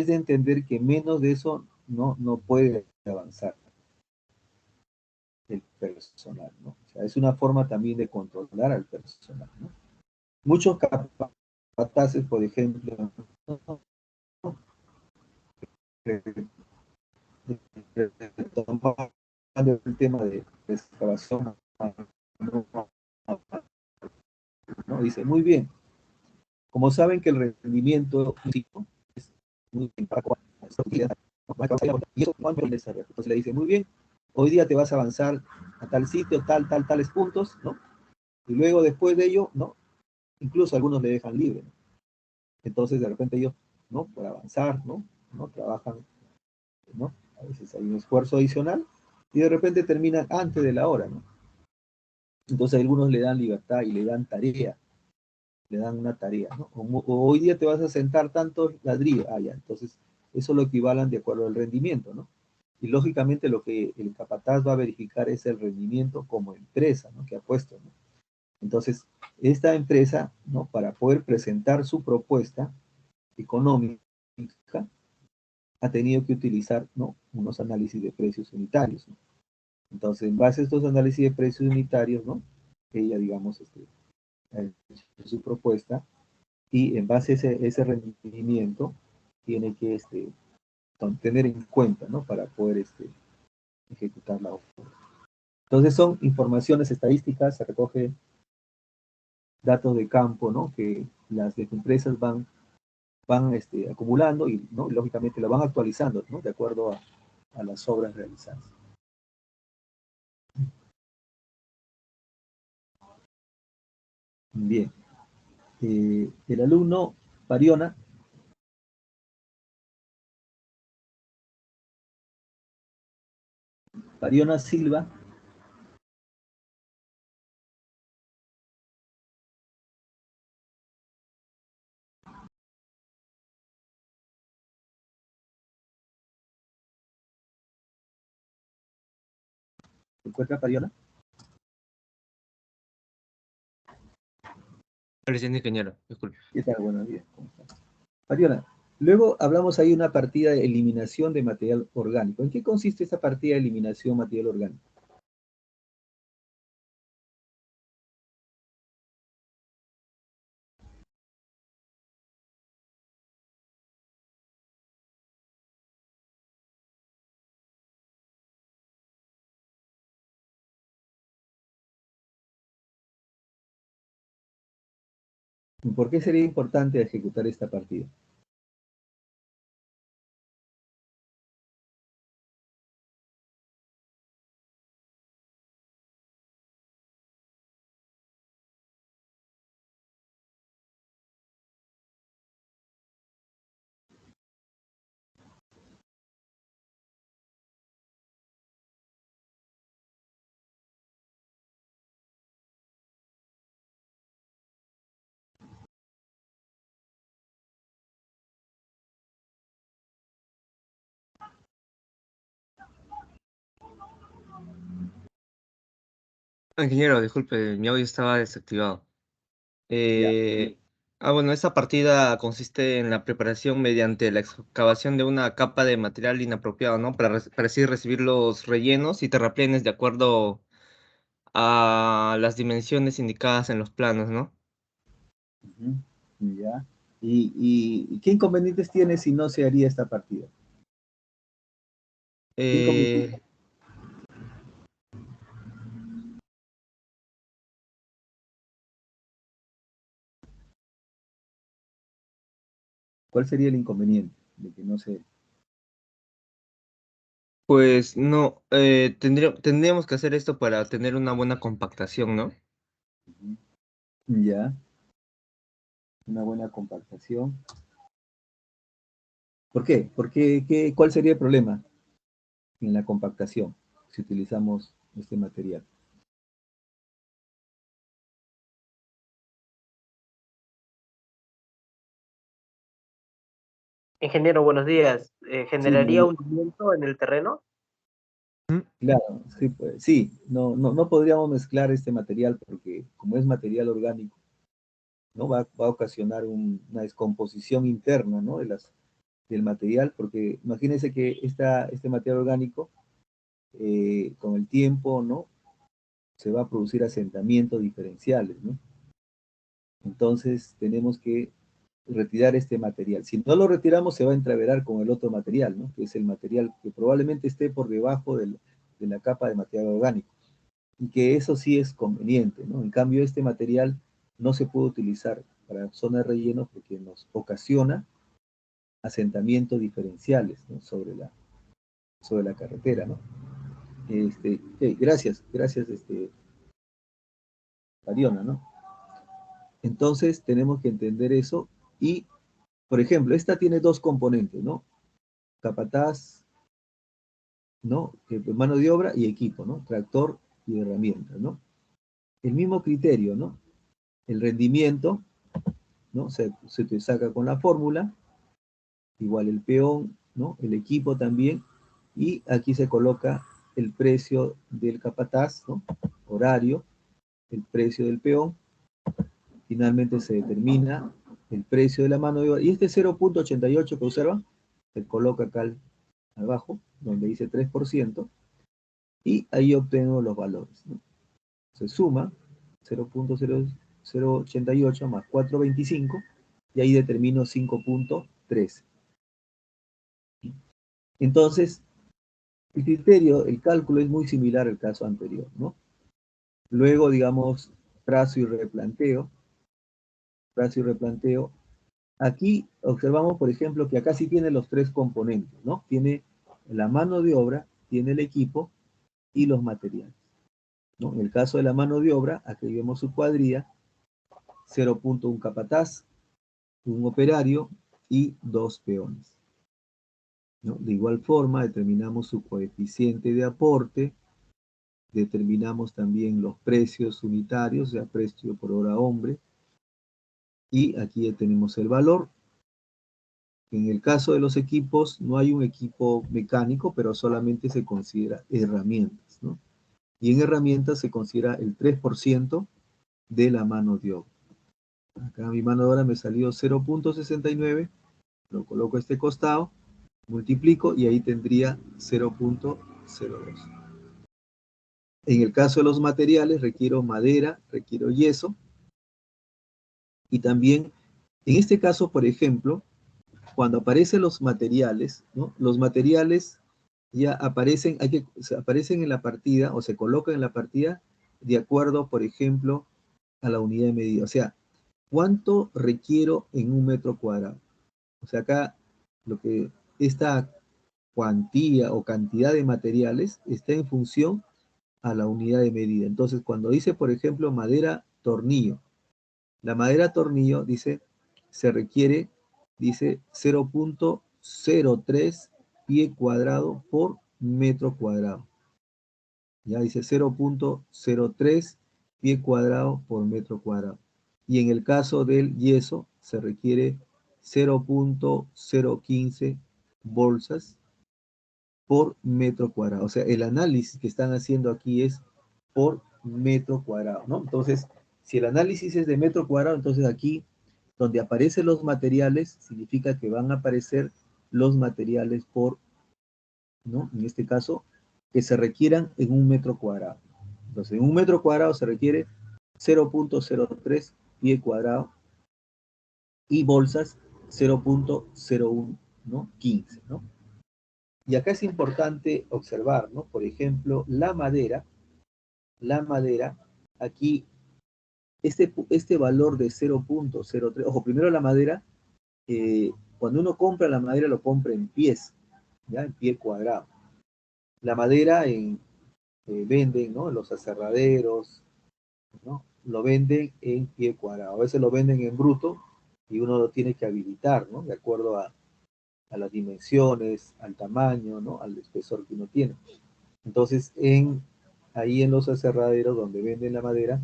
de entender que menos de eso no puede avanzar el personal, ¿no? O sea, es una forma también de controlar al personal, ¿no? Muchos capataces, por ejemplo, tomando el tema de excavación, ¿no? Dice, muy bien, como saben que el rendimiento es muy bien, y eso entonces le dice, muy bien, hoy día te vas a avanzar a tal sitio, tales puntos, ¿no? Y luego después de ello, ¿no? Incluso algunos le dejan libre, ¿no? Entonces de repente ellos, ¿no? Por avanzar, ¿no? Trabajan, ¿no? A veces hay un esfuerzo adicional y de repente terminan antes de la hora, ¿no? Entonces algunos le dan libertad y le dan tarea, le dan una tarea, ¿no? O hoy día te vas a sentar tantos ladrillos, ya, entonces eso lo equivalan de acuerdo al rendimiento, ¿no? Y lógicamente lo que el capataz va a verificar es el rendimiento como empresa, ¿no? Que ha puesto, ¿no? Entonces, esta empresa, ¿no? Para poder presentar su propuesta económica, ha tenido que utilizar, ¿no? Unos análisis de precios unitarios, ¿no? Entonces, en base a estos análisis de precios unitarios, ¿no? Ella, digamos, ha hecho su propuesta y en base a ese rendimiento tiene que tener en cuenta, ¿no? Para poder ejecutar la obra. Entonces son informaciones estadísticas, se recoge datos de campo, ¿no? Que las empresas van acumulando y, ¿no? Lógicamente la van actualizando, ¿no? De acuerdo a las obras realizadas. Bien. El alumno Pariona. Pariona Silva. ¿Se encuentra Pariona? Presidente ingeniero, disculpe. ¿Qué tal? Buenos días. ¿Cómo está? Pariona, luego hablamos ahí de una partida de eliminación de material orgánico. ¿En qué consiste esta partida de eliminación de material orgánico? ¿Por qué sería importante ejecutar esta partida? Ingeniero, disculpe, mi audio estaba desactivado. Ya. Bueno, esta partida consiste en la preparación mediante la excavación de una capa de material inapropiado, ¿no? Para así recibir los rellenos y terraplenes de acuerdo a las dimensiones indicadas en los planos, ¿no? Ujú. Ya. ¿Y qué inconvenientes tiene si no se haría esta partida? ¿Qué inconvenientes? Eh, ¿Cuál sería el inconveniente de que no se... pues no, tendríamos que hacer esto para tener una buena compactación, ¿no? Ya, una buena compactación. ¿Por qué? ¿Cuál sería el problema en la compactación si utilizamos este material? Ingeniero, buenos días. Sí, ¿Generaría hundimiento en el terreno? claro, sí, pues, sí, no podríamos mezclar este material porque como es material orgánico, ¿no? Va a ocasionar una descomposición interna, ¿no? Del material, porque imagínense que este material orgánico, con el tiempo, ¿no? Se va a producir asentamientos diferenciales, ¿no? Entonces tenemos que retirar este material. Si no lo retiramos, se va a entreverar con el otro material, ¿no? Que es el material que probablemente esté por debajo de la capa de material orgánico. Y que eso sí es conveniente, ¿no? En cambio, este material no se puede utilizar para zonas de relleno porque nos ocasiona asentamientos diferenciales, ¿no? sobre la carretera, ¿no? Gracias, Ariona, ¿no? Entonces tenemos que entender eso y, por ejemplo, esta tiene dos componentes, ¿no? Capataz, ¿no? Mano de obra y equipo, ¿no? Tractor y herramientas, ¿no? el mismo criterio, ¿no? El rendimiento, ¿no? Se te saca con la fórmula, igual el peón, ¿no? El equipo también, y aquí se coloca el precio del capataz, ¿no? Horario, el precio del peón, finalmente se determina el precio de la mano de obra, y este 0.88 que observan, se coloca acá abajo, donde dice 3%, y ahí obtengo los valores, ¿no? Se suma 0.088 más 4.25, y ahí determino 5.13. Entonces, el criterio, el cálculo es muy similar al caso anterior, ¿no? Luego, digamos, trazo y replanteo. Aquí observamos, por ejemplo, que acá sí tiene los tres componentes, ¿no? Tiene la mano de obra, tiene el equipo y los materiales, ¿no? En el caso de la mano de obra, aquí vemos su cuadrilla, 0.1 capataz, un operario y 2 peones, ¿no? De igual forma, determinamos su coeficiente de aporte, determinamos también los precios unitarios, o sea, precio por hora hombre, y aquí ya tenemos el valor. En el caso de los equipos, no hay un equipo mecánico, pero solamente se considera herramientas, ¿no? Y en herramientas se considera el 3% de la mano de obra. Acá mi mano de obra me salió 0.69, lo coloco a este costado, multiplico y ahí tendría 0.02. En el caso de los materiales, requiero madera, requiero yeso, y también, en este caso, por ejemplo, cuando aparecen los materiales, ¿no? Los materiales ya aparecen, aparecen en la partida, o se colocan en la partida, de acuerdo, por ejemplo, a la unidad de medida. O sea, ¿cuánto requiero en un metro cuadrado? O sea, acá, esta cuantía o cantidad de materiales está en función a la unidad de medida. Entonces, cuando dice, por ejemplo, madera tornillo, la madera tornillo, dice, se requiere, dice, 0.03 pie cuadrado por metro cuadrado. Ya dice 0.03 pie cuadrado por metro cuadrado. Y en el caso del yeso, se requiere 0.015 bolsas por metro cuadrado. O sea, el análisis que están haciendo aquí es por metro cuadrado, ¿no? Entonces, si el análisis es de metro cuadrado, entonces aquí, donde aparecen los materiales, significa que van a aparecer los materiales por, ¿no? En este caso, que se requieran en un metro cuadrado. Entonces, en un metro cuadrado se requiere 0.03 pie cuadrado y bolsas 0.01, ¿no? 15, ¿no? Y acá es importante observar, ¿no? Por ejemplo, la madera, aquí, este valor de 0.03, ojo, primero la madera, cuando uno compra la madera lo compra en pies, ¿ya? En pie cuadrado. La madera venden, ¿no? En los aserraderos, ¿no? Lo venden en pie cuadrado. A veces lo venden en bruto y uno lo tiene que habilitar, ¿no? De acuerdo a las dimensiones, al tamaño, ¿no? Al espesor que uno tiene. Entonces, ahí en los aserraderos donde venden la madera,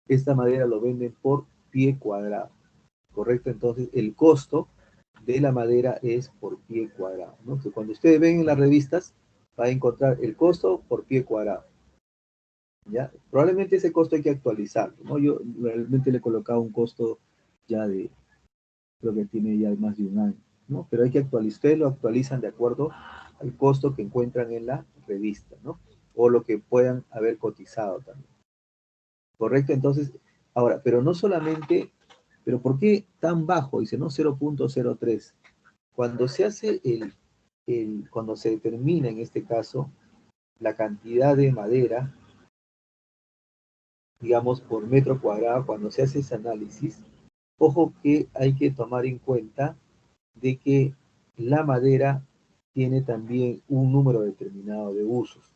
esta madera lo venden por pie cuadrado, ¿correcto? Entonces, el costo de la madera es por pie cuadrado, ¿no? Entonces, cuando ustedes ven en las revistas, va a encontrar el costo por pie cuadrado, ¿ya? Probablemente ese costo hay que actualizarlo, ¿no? Yo realmente le he colocado un costo ya creo que tiene ya más de un año, ¿no? Pero hay que actualizar, ustedes lo actualizan de acuerdo al costo que encuentran en la revista, ¿no? O lo que puedan haber cotizado también. ¿Correcto? Entonces, ahora, pero no solamente, pero ¿por qué tan bajo? Dice, ¿no? 0.03. Cuando se hace cuando se determina en este caso la cantidad de madera, digamos, por metro cuadrado, cuando se hace ese análisis, ojo que hay que tomar en cuenta de que la madera tiene también un número determinado de usos,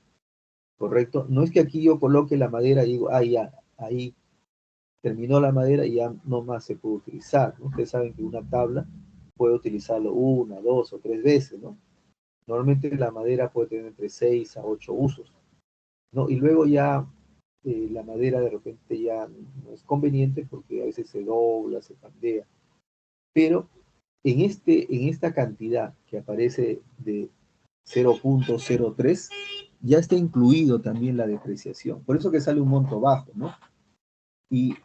¿correcto? No es que aquí yo coloque la madera y digo, ya, ahí terminó la madera y ya no más se puede utilizar, ¿no? Ustedes saben que una tabla puede utilizarlo 1, 2 o 3 veces, ¿no? Normalmente la madera puede tener entre 6 a 8 usos, ¿no? Y luego ya la madera de repente ya no es conveniente porque a veces se dobla, se pandea. Pero en esta cantidad que aparece de 0.03, ya está incluido también la depreciación. Por eso que sale un monto bajo, ¿no? Y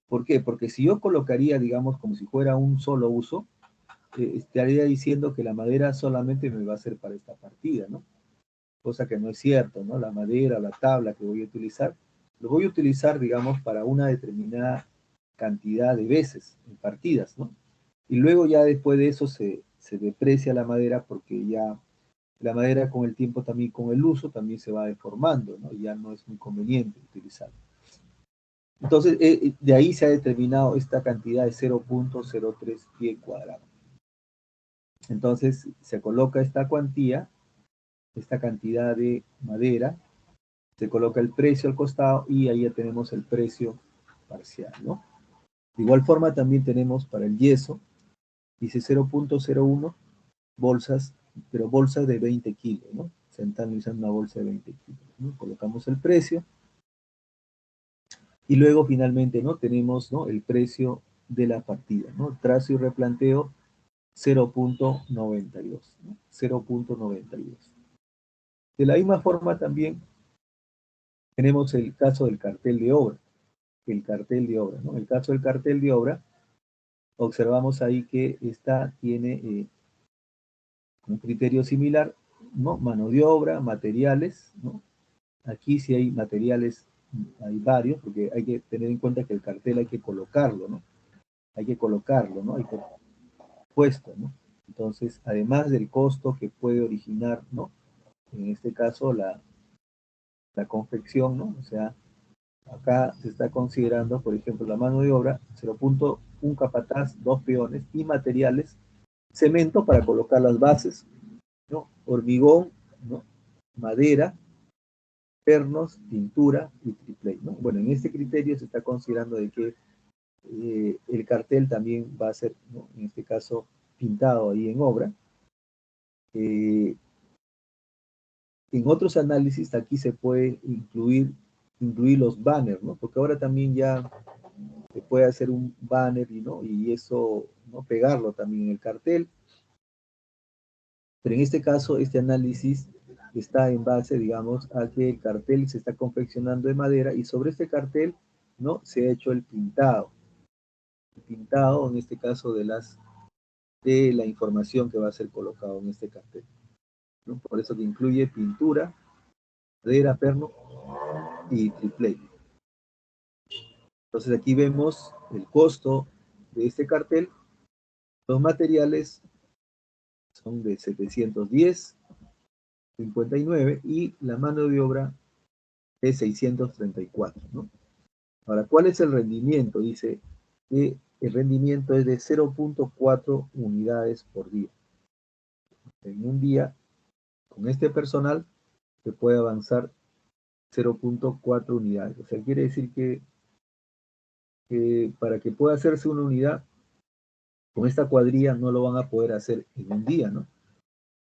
¿por qué? Porque si yo colocaría, digamos, como si fuera un solo uso, estaría diciendo que la madera solamente me va a ser para esta partida, ¿no? Cosa que no es cierto, ¿no? La madera, la tabla que voy a utilizar, lo voy a utilizar, digamos, para una determinada cantidad de veces, en partidas, ¿no? Y luego ya después de eso se deprecia la madera porque ya la madera con el tiempo también, con el uso, también se va deformando, ¿no? Ya no es muy conveniente utilizarlo. Entonces, de ahí se ha determinado esta cantidad de 0.03 pie cuadrado. Entonces, se coloca esta cuantía, esta cantidad de madera, se coloca el precio al costado y ahí ya tenemos el precio parcial, ¿no? De igual forma también tenemos para el yeso, dice 0.01 bolsas, pero bolsas de 20 kilos, ¿no? Se está utilizando una bolsa de 20 kilos, ¿no? Colocamos el precio y luego finalmente, ¿no? Tenemos, ¿no? El precio de la partida, ¿no? Trazo y replanteo 0.92, ¿no? 0.92. De la misma forma también tenemos el caso del cartel de obra. El cartel de obra, ¿no? El caso del cartel de obra, observamos ahí que esta tiene un criterio similar, ¿no? Mano de obra, materiales, ¿no? Aquí sí hay materiales, hay varios, porque hay que tener en cuenta que el cartel hay que colocarlo, ¿no? Hay que colocarlo, ¿no? Hay que puesto, ¿no? Entonces, además del costo que puede originar, ¿no? En este caso, la confección, ¿no? O sea, acá se está considerando, por ejemplo, la mano de obra, 0.1 capataz, 2 peones y materiales, cemento para colocar las bases, ¿no? Hormigón, ¿no? Madera, pernos, pintura y triplay, ¿no? Bueno, en este criterio se está considerando de que el cartel también va a ser, ¿no? En este caso, pintado ahí en obra. En otros análisis aquí se puede incluir los banners, ¿no? Porque ahora también ya se puede hacer un banner y eso, ¿no? Pegarlo también en el cartel. Pero en este caso, este análisis está en base, digamos, a que el cartel se está confeccionando de madera y sobre este cartel, ¿no? Se ha hecho el pintado. El pintado, en este caso, de la información que va a ser colocado en este cartel, ¿no? Por eso que incluye pintura, madera, perno y triplay. Entonces aquí vemos el costo de este cartel. Los materiales son de 710.59 y la mano de obra es 634, ¿no? Ahora, ¿cuál es el rendimiento? Dice que el rendimiento es de 0.4 unidades por día. En un día, con este personal, se puede avanzar 0.4 unidades. O sea, quiere decir que para que pueda hacerse una unidad, con esta cuadrilla no lo van a poder hacer en un día, ¿no?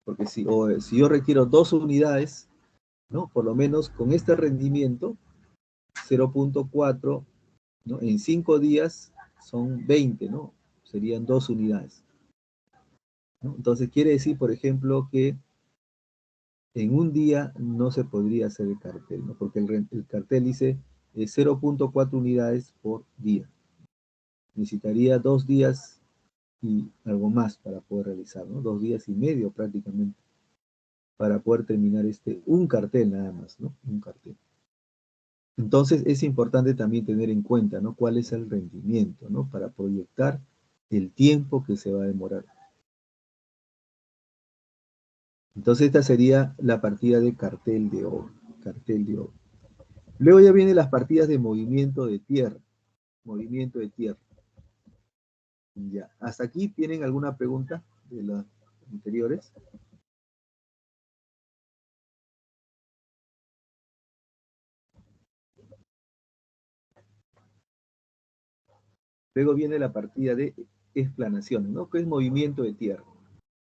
Porque si yo requiero 2 unidades, ¿no? Por lo menos con este rendimiento, 0.4, ¿no? En 5 días son 20, ¿no? Serían 2 unidades, ¿no? Entonces quiere decir, por ejemplo, que en un día no se podría hacer el cartel, ¿no? Porque el cartel dice 0.4 unidades por día. Necesitaría 2 días y algo más para poder realizar, ¿no? 2 días y medio prácticamente para poder terminar un cartel nada más, ¿no? Un cartel. Entonces es importante también tener en cuenta, ¿no? Cuál es el rendimiento, ¿no? Para proyectar el tiempo que se va a demorar. Entonces esta sería la partida de cartel de obra. Cartel de obra. Luego ya vienen las partidas de movimiento de tierra. Movimiento de tierra. Ya. ¿Hasta aquí tienen alguna pregunta de las anteriores? Luego viene la partida de explanación, ¿no? Que es movimiento de tierra.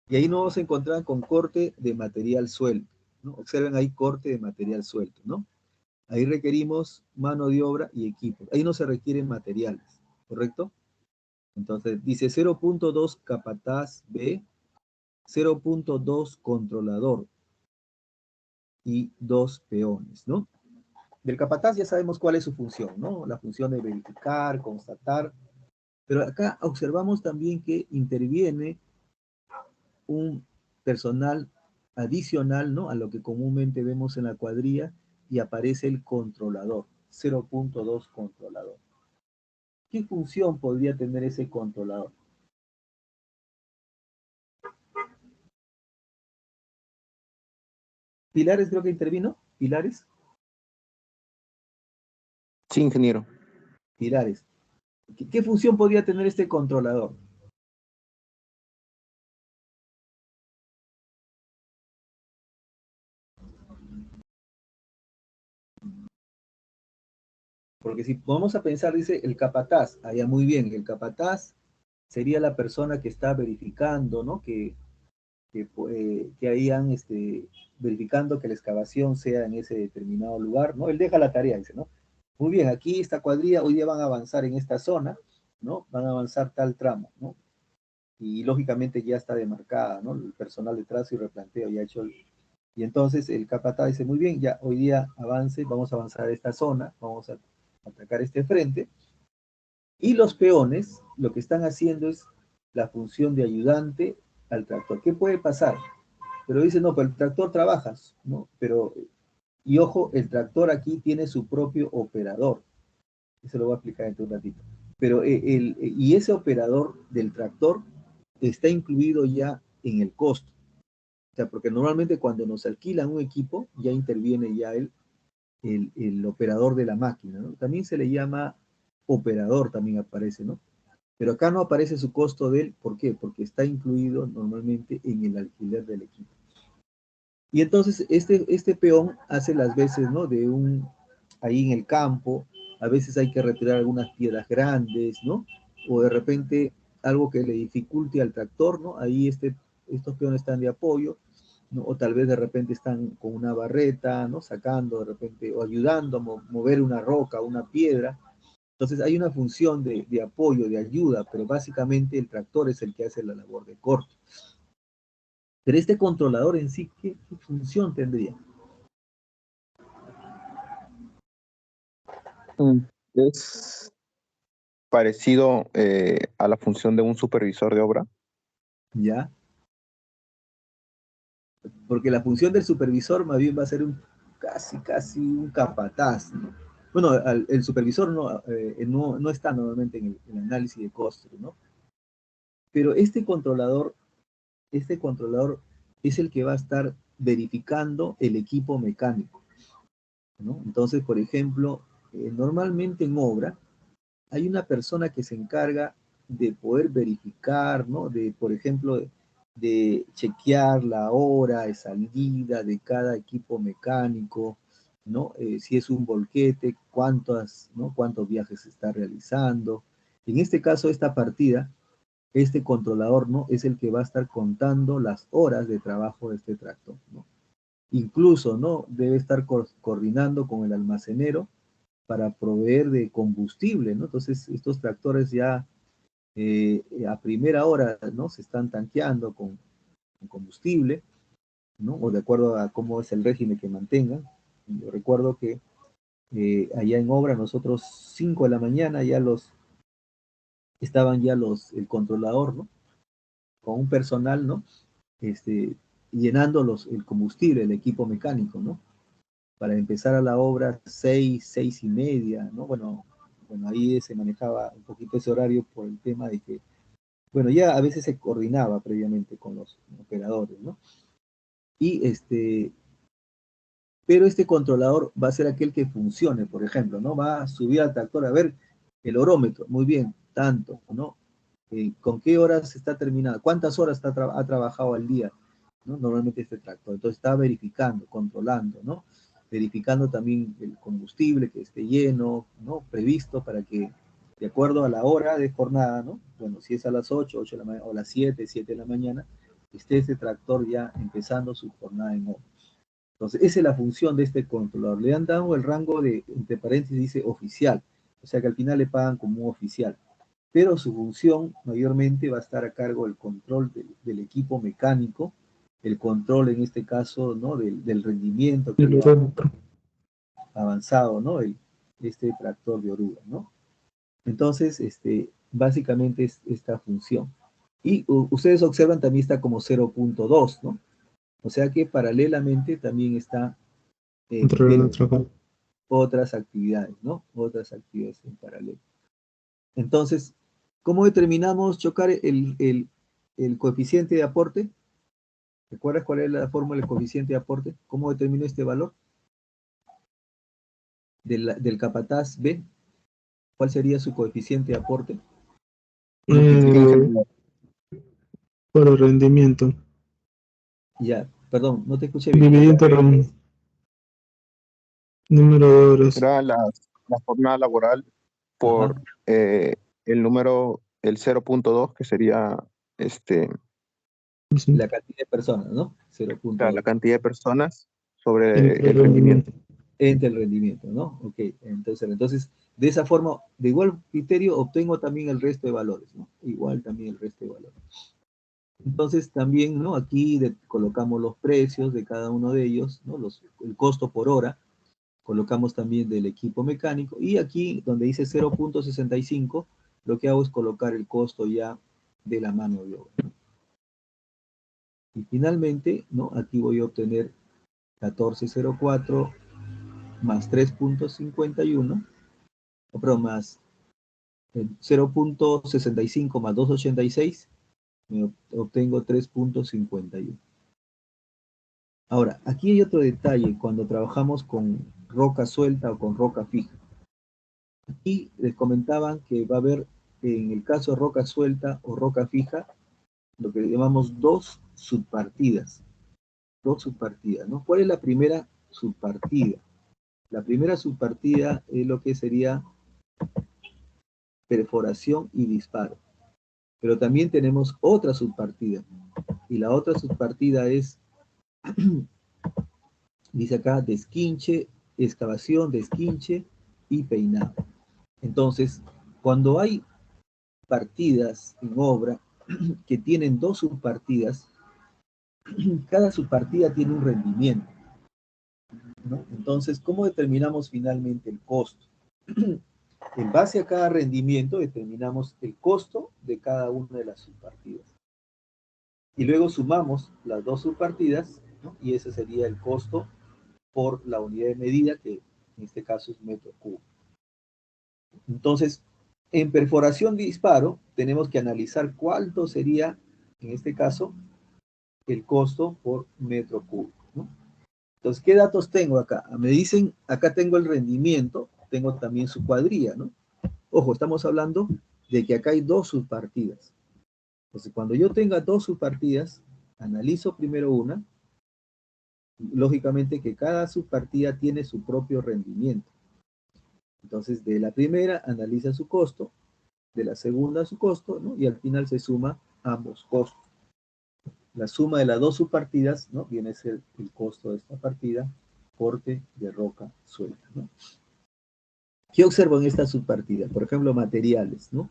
Y ahí nos vamos a encontrar con corte de material suelto, ¿no? Observen ahí corte de material suelto, ¿no? Ahí requerimos mano de obra y equipo. Ahí no se requieren materiales, ¿correcto? Entonces dice 0.2 capataz B, 0.2 controlador y 2 peones, ¿no? Del capataz ya sabemos cuál es su función, ¿no? La función de verificar, constatar. Pero acá observamos también que interviene un personal adicional, ¿no? A lo que comúnmente vemos en la cuadrilla y aparece el controlador, 0.2 controlador. ¿Qué función podría tener ese controlador? Pilares creo que intervino. Pilares. Sí, ingeniero. Pilares. ¿Qué función podría tener este controlador? Porque si vamos a pensar, dice el capataz, allá muy bien, el capataz sería la persona que está verificando, ¿no? Que hayan verificando que la excavación sea en ese determinado lugar, ¿no? Él deja la tarea, dice, ¿no? Muy bien, aquí esta cuadrilla, hoy día van a avanzar en esta zona, ¿no? Van a avanzar tal tramo, ¿no? Y lógicamente ya está demarcada, ¿no? El personal de trazo y replanteo ya ha hecho y entonces el capataz dice, muy bien, ya hoy día avance, vamos a avanzar a esta zona, vamos a atacar este frente, y los peones lo que están haciendo es la función de ayudante al tractor. ¿Qué puede pasar? Pero dice, no, pero el tractor trabaja, ¿no? Pero, y ojo, el tractor aquí tiene su propio operador. Eso lo voy a explicar en un ratito. Pero y ese operador del tractor está incluido ya en el costo. O sea, porque normalmente cuando nos alquilan un equipo, ya interviene ya el operador de la máquina, ¿no? También se le llama operador, también aparece, ¿no? Pero acá no aparece su costo de él, ¿por qué? Porque está incluido normalmente en el alquiler del equipo. Y entonces este peón hace las veces, ¿no? Ahí en el campo, a veces hay que retirar algunas piedras grandes, ¿no? O de repente algo que le dificulte al tractor, ¿no? Ahí estos peones están de apoyo, ¿no? O tal vez de repente están con una barreta, ¿no? Sacando de repente, o ayudando a mover una roca, una piedra. Entonces hay una función de apoyo, de ayuda, pero básicamente el tractor es el que hace la labor de corte. Pero este controlador en sí, ¿qué función tendría? Es parecido a la función de un supervisor de obra. ¿Ya? Porque la función del supervisor más bien va a ser casi un capataz, ¿no? Bueno, el supervisor no está normalmente en el análisis de costos, ¿no? Pero este controlador es el que va a estar verificando el equipo mecánico, ¿no? Entonces, por ejemplo, normalmente en obra hay una persona que se encarga de poder verificar, ¿no? Por ejemplo, de chequear la hora de salida de cada equipo mecánico, ¿no? Si es un volquete, cuántos viajes se está realizando. En este caso, esta partida, este controlador, ¿no? Es el que va a estar contando las horas de trabajo de este tractor, ¿no? Incluso, ¿no? Debe estar coordinando con el almacenero para proveer de combustible, ¿no? Entonces, estos tractores ya a primera hora, ¿no? Se están tanqueando con combustible, ¿no? O de acuerdo a cómo es el régimen que mantengan. Yo recuerdo que allá en obra, nosotros 5 de la mañana estaban ya el controlador, ¿no? Con un personal, ¿no? Llenando el combustible, el equipo mecánico, ¿no? Para empezar a la obra 6 y media, ¿no? Bueno, ahí se manejaba un poquito ese horario por el tema de que, bueno, ya a veces se coordinaba previamente con los operadores, ¿no? Pero este controlador va a ser aquel que funcione, por ejemplo, ¿no? Va a subir al tractor a ver el horómetro, muy bien, tanto, ¿no? ¿Con qué horas está terminado? ¿Cuántas horas ha trabajado al día? ¿No? Normalmente este tractor. Entonces está verificando, controlando, ¿no? Verificando también el combustible que esté lleno, ¿no? Previsto para que, de acuerdo a la hora de jornada, ¿no? Bueno, si es a las 8 de la mañana, o a las 7 de la mañana, esté este tractor ya empezando su jornada en obra. Entonces, esa es la función de este controlador. Le han dado el rango de, entre paréntesis, dice oficial. O sea que al final le pagan como un oficial. Pero su función mayormente va a estar a cargo del control del equipo mecánico, el control en este caso, ¿no? Del rendimiento que ha avanzado, ¿no? Este tractor de oruga, ¿no? Entonces, básicamente es esta función. Y ustedes observan también está como 0.2, ¿no? O sea que paralelamente también está otras actividades, ¿no? Otras actividades en paralelo. Entonces, ¿cómo determinamos, Chocar, el coeficiente de aporte? ¿Recuerdas cuál es la fórmula del coeficiente de aporte? ¿Cómo determino este valor? Del capataz B. ¿Cuál sería su coeficiente de aporte? Por el rendimiento. Ya, perdón, no te escuché bien. Dividido entre el número de horas. Era la jornada laboral por el número, el 0.2, que sería la cantidad de personas, ¿no? 0.2. La cantidad de personas sobre el rendimiento. Entre el rendimiento, ¿no? Ok, entonces, de esa forma, de igual criterio, obtengo también el resto de valores, ¿no? Igual también el resto de valores. Entonces, también, ¿no? Aquí colocamos los precios de cada uno de ellos, ¿no? El costo por hora, colocamos también del equipo mecánico, y aquí, donde dice 0.65, lo que hago es colocar el costo ya de la mano de obra, ¿no? Y finalmente, ¿no? Aquí voy a obtener 1404 más 3.51, perdón, más 0.65 más 2.86, me obtengo 3.51. Ahora, aquí hay otro detalle cuando trabajamos con roca suelta o con roca fija. Aquí les comentaban que va a haber, en el caso de roca suelta o roca fija, lo que llamamos dos subpartidas, ¿no? ¿Cuál es la primera subpartida? La primera subpartida es lo que sería perforación y disparo. Pero también tenemos otra subpartida. Y la otra subpartida es, dice acá, desquinche, excavación, desquinche y peinado. Entonces, cuando hay partidas en obra que tienen dos subpartidas, cada subpartida tiene un rendimiento, ¿no? Entonces, ¿cómo determinamos finalmente el costo? En base a cada rendimiento determinamos el costo de cada una de las subpartidas. Y luego sumamos las dos subpartidas, ¿no? Y ese sería el costo por la unidad de medida, que en este caso es metro cubo. Entonces, en perforación de disparo, tenemos que analizar cuánto sería, en este caso, el costo por metro cubo, ¿no? Entonces, ¿qué datos tengo acá? Me dicen, acá tengo el rendimiento, tengo también su cuadrilla, ¿no? Ojo, estamos hablando de que acá hay dos subpartidas. Entonces, cuando yo tenga dos subpartidas, analizo primero una, lógicamente que cada subpartida tiene su propio rendimiento. Entonces, de la primera analiza su costo, de la segunda su costo, ¿no? Y al final se suma ambos costos. La suma de las dos subpartidas, ¿no? Viene a ser el costo de esta partida, corte de roca suelta, ¿no? ¿Qué observo en esta subpartida? Por ejemplo, materiales, ¿no?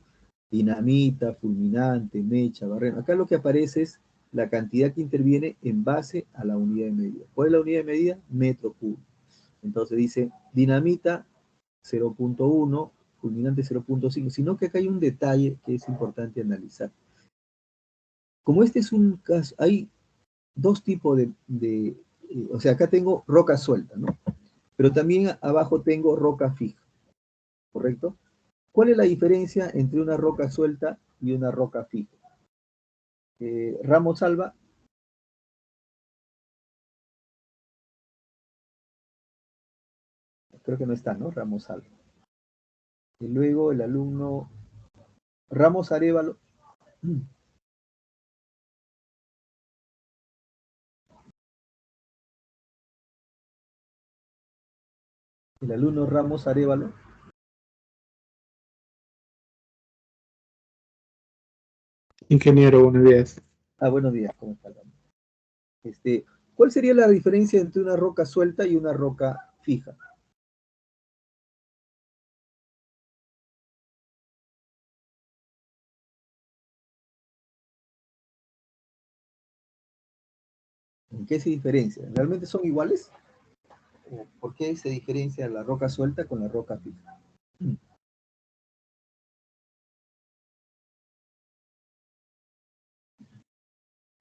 Dinamita, fulminante, mecha, barreno. Acá lo que aparece es la cantidad que interviene en base a la unidad de medida. ¿Cuál es la unidad de medida? Metro cubo. Entonces dice dinamita 0.1, fulminante 0.5, sino que acá hay un detalle que es importante analizar. Como este es un caso, hay dos tipos o sea, acá tengo roca suelta, ¿no? Pero también abajo tengo roca fija, ¿correcto? ¿Cuál es la diferencia entre una roca suelta y una roca fija? Ramos Alba. Creo que no está, ¿no? Ramos Alba. Y luego el alumno Ramos Arévalo. El alumno Ramos Arévalo. Ingeniero, buenos días. Buenos días, ¿cómo está? ¿Cuál sería la diferencia entre una roca suelta y una roca fija? ¿En qué se diferencia? ¿Realmente son iguales? ¿O por qué se diferencia la roca suelta con la roca fija?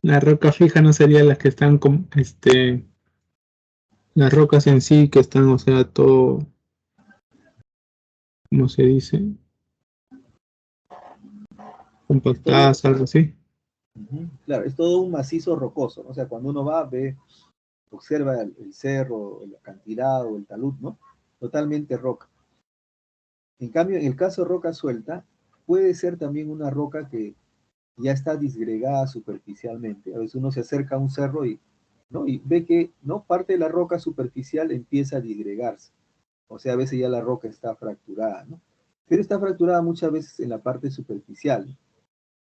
La roca fija no sería las que están con las rocas en sí que están, o sea, todo, ¿cómo se dice? Compactadas, algo así. Claro, es todo un macizo rocoso, ¿no? O sea, cuando uno va, ve, observa el cerro, el acantilado, el talud, ¿no? Totalmente roca. En cambio, en el caso de roca suelta, puede ser también una roca que ya está disgregada superficialmente. A veces uno se acerca a un cerro y, ¿no? Y ve que, ¿no? Parte de la roca superficial empieza a disgregarse. O sea, a veces ya la roca está fracturada, ¿no? Pero está fracturada muchas veces en la parte superficial.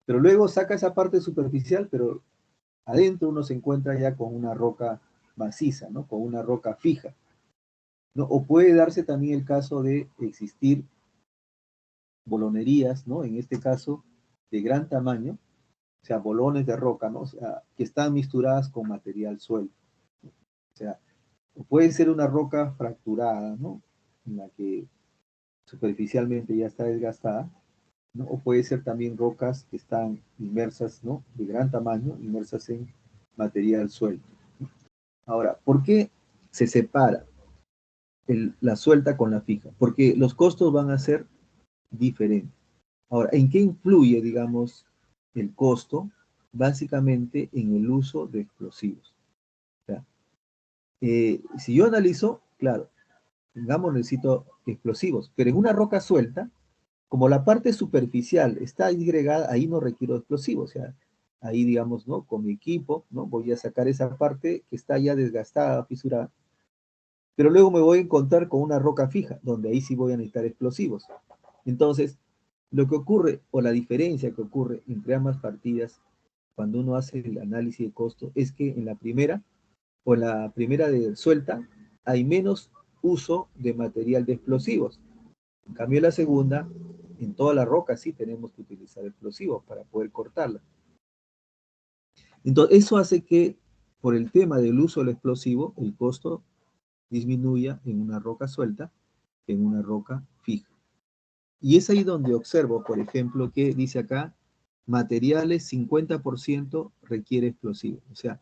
Pero luego saca esa parte superficial, pero adentro uno se encuentra ya con una roca maciza, ¿no? Con una roca fija, ¿no? O puede darse también el caso de existir bolonerías, ¿no? En este caso, de gran tamaño, o sea, bolones de roca, ¿no? O sea, que están mixturadas con material suelto. O sea, puede ser una roca fracturada, ¿no? En la que superficialmente ya está desgastada, ¿no? O puede ser también rocas que están inmersas, ¿no? De gran tamaño, inmersas en material suelto. Ahora, ¿por qué se separa la suelta con la fija? Porque los costos van a ser diferentes. Ahora, ¿en qué influye, digamos, el costo? Básicamente en el uso de explosivos. O sea, si yo analizo, claro, digamos, necesito explosivos, pero en una roca suelta, como la parte superficial está disgregada, ahí no requiero explosivos. O sea, ahí, digamos, ¿no? Con mi equipo, ¿no? Voy a sacar esa parte que está ya desgastada, fisurada, pero luego me voy a encontrar con una roca fija, donde ahí sí voy a necesitar explosivos. Entonces, lo que ocurre, o la diferencia que ocurre entre ambas partidas, cuando uno hace el análisis de costo, es que en la primera, o en la primera de suelta, hay menos uso de material de explosivos. En cambio, en la segunda, en toda la roca sí tenemos que utilizar explosivos para poder cortarla. Entonces, eso hace que, por el tema del uso del explosivo, el costo disminuya en una roca suelta que en una roca fija. Y es ahí donde observo, por ejemplo, que dice acá, materiales 50% requiere explosivo. O sea,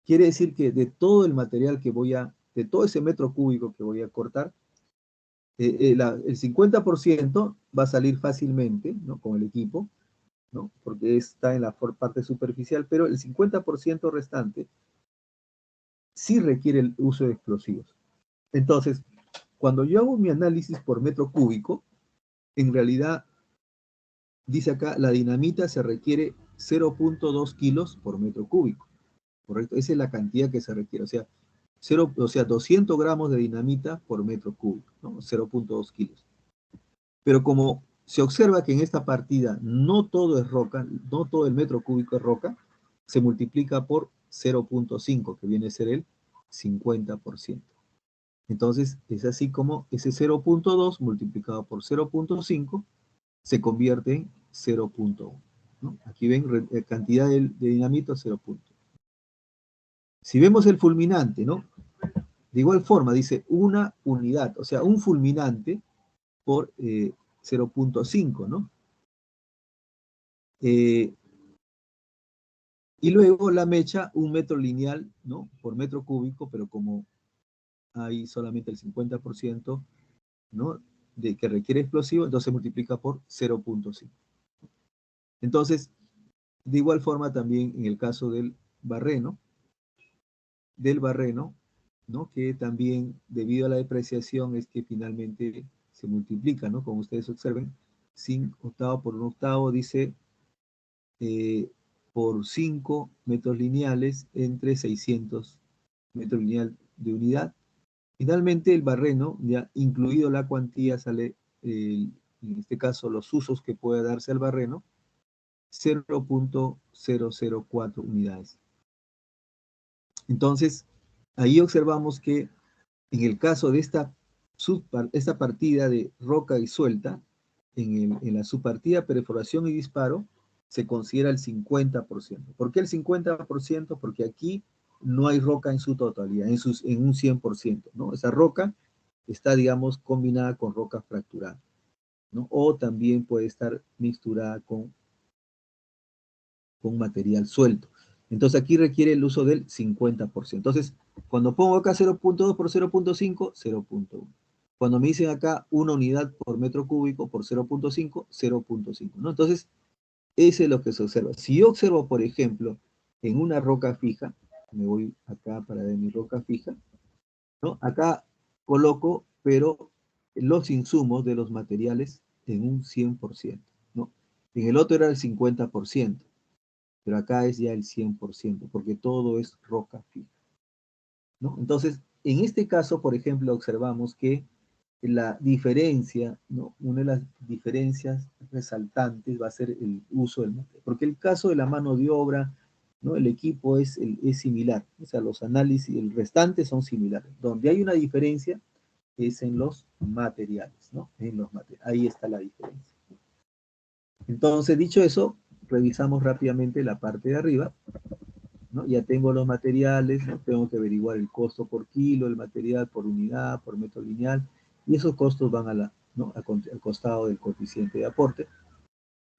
quiere decir que de todo el material que de todo ese metro cúbico que voy a cortar, el 50% va a salir fácilmente, ¿no? Con el equipo, ¿no? Porque está en la parte superficial, pero el 50% restante sí requiere el uso de explosivos. Entonces, cuando yo hago mi análisis por metro cúbico, en realidad, dice acá, la dinamita se requiere 0.2 kilos por metro cúbico, ¿correcto? Esa es la cantidad que se requiere, o sea, 200 gramos de dinamita por metro cúbico, ¿no? 0.2 kilos. Pero como se observa que en esta partida no todo es roca, no todo el metro cúbico es roca, se multiplica por 0.5, que viene a ser el 50%. Entonces, es así como ese 0.2 multiplicado por 0.5 se convierte en 0.1. ¿no? Aquí ven cantidad de dinamita 0.1. Si vemos el fulminante, ¿no? De igual forma, dice una unidad, o sea, un fulminante por 0.5, ¿no? Y luego la mecha, un metro lineal, ¿no? Por metro cúbico, pero como hay solamente el 50%, ¿no? De que requiere explosivo, entonces se multiplica por 0.5. Entonces, de igual forma también en el caso del barreno, ¿no? Que también debido a la depreciación es que finalmente se multiplica, ¿no? Como ustedes observen, 5 octavo por 1 octavo dice por 5 metros lineales entre 600 metros lineal de unidad. Finalmente el barreno, ya incluido la cuantía, sale, en este caso los usos que puede darse al barreno, 0.004 unidades. Entonces, ahí observamos que en el caso de esta partida de roca y suelta, en la subpartida perforación y disparo, se considera el 50%. ¿Por qué el 50%? Porque aquí no hay roca en su totalidad, en un 100%, ¿no? Esa roca está, digamos, combinada con roca fracturada, ¿no? O también puede estar mixturada con material suelto. Entonces aquí requiere el uso del 50%. Entonces, cuando pongo acá 0.2 por 0.5, 0.1. Cuando me dicen acá una unidad por metro cúbico por 0.5, 0.5, ¿no? Entonces, eso es lo que se observa. Si yo observo, por ejemplo, en una roca fija, me voy acá para ver mi roca fija, ¿no? Acá coloco, pero los insumos de los materiales en un 100%, ¿no? En el otro era el 50%, pero acá es ya el 100%, porque todo es roca fija, ¿no? Entonces, en este caso, por ejemplo, observamos que la diferencia, ¿no? Una de las diferencias resaltantes va a ser el uso del material, porque el caso de la mano de obra, ¿no? El equipo es similar, o sea, los análisis, el restante son similares. Donde hay una diferencia es en los materiales, ¿no? Ahí está la diferencia. Entonces, dicho eso, revisamos rápidamente la parte de arriba, ¿no? Ya tengo los materiales, ¿no? Tengo que averiguar el costo por kilo, el material por unidad, por metro lineal, y esos costos van ¿no? al costado del coeficiente de aporte.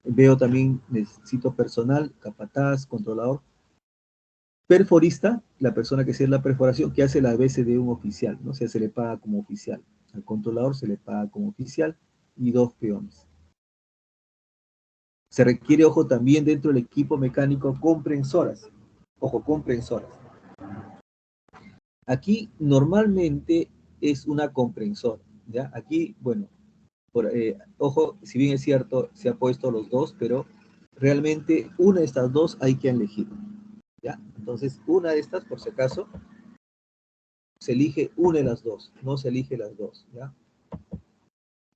Veo también, necesito personal, capataz, controlador, perforista, la persona que hace la perforación, que hace la BC de un oficial, ¿no? O sea, se le paga como oficial. Al controlador se le paga como oficial y 2 peones. Se requiere, ojo, también dentro del equipo mecánico comprensoras. Ojo, comprensoras. Aquí normalmente es una comprensora, ¿ya? Aquí, bueno, ojo, si bien es cierto, se ha puesto los dos, pero realmente una de estas dos hay que elegir, ¿ya? Entonces, una de estas, por si acaso, se elige una de las dos, no se elige las dos, ¿ya?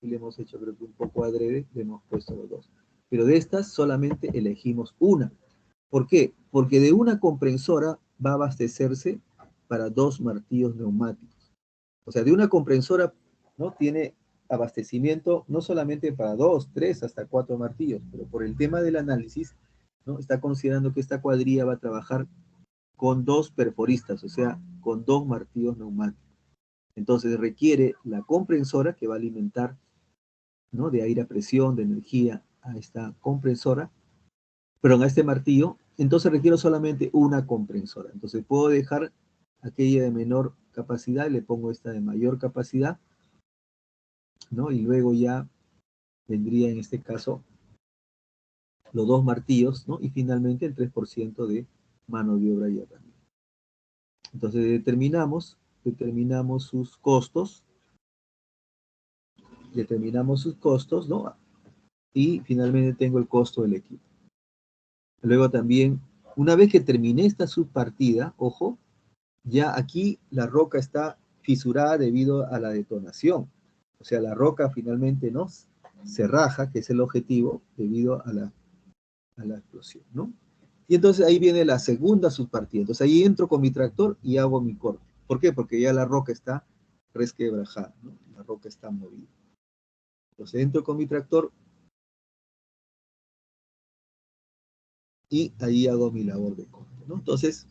Y le hemos hecho, creo que un poco adrede, le hemos puesto los dos. Pero de estas solamente elegimos una. ¿Por qué? Porque de una comprensora va a abastecerse para 2 martillos neumáticos. O sea, de una comprensora, ¿no? Tiene abastecimiento no solamente para 2, 3, hasta 4 martillos, pero por el tema del análisis, ¿no? Está considerando que esta cuadrilla va a trabajar con 2 perforistas, o sea, con 2 martillos neumáticos. Entonces requiere la comprensora que va a alimentar, ¿no? De aire a presión, de energía a esta comprensora, perdón, a este martillo. Entonces requiero solamente una comprensora. Entonces puedo dejar aquella de menor capacidad y le pongo esta de mayor capacidad, ¿no? Y luego ya vendría en este caso los 2 martillos, ¿no? Y finalmente el 3% de mano de obra y herramienta. Entonces determinamos sus costos, ¿no? Y finalmente tengo el costo del equipo. Luego también, una vez que terminé esta subpartida, ojo, ya aquí la roca está fisurada debido a la detonación. O sea, la roca finalmente no se raja, que es el objetivo, debido a la explosión, ¿no? Y entonces ahí viene la segunda subpartida. Entonces ahí entro con mi tractor y hago mi corte. ¿Por qué? Porque ya la roca está resquebrajada, ¿no? La roca está movida. Entonces entro con mi tractor y ahí hago mi labor de corte, ¿no? Entonces,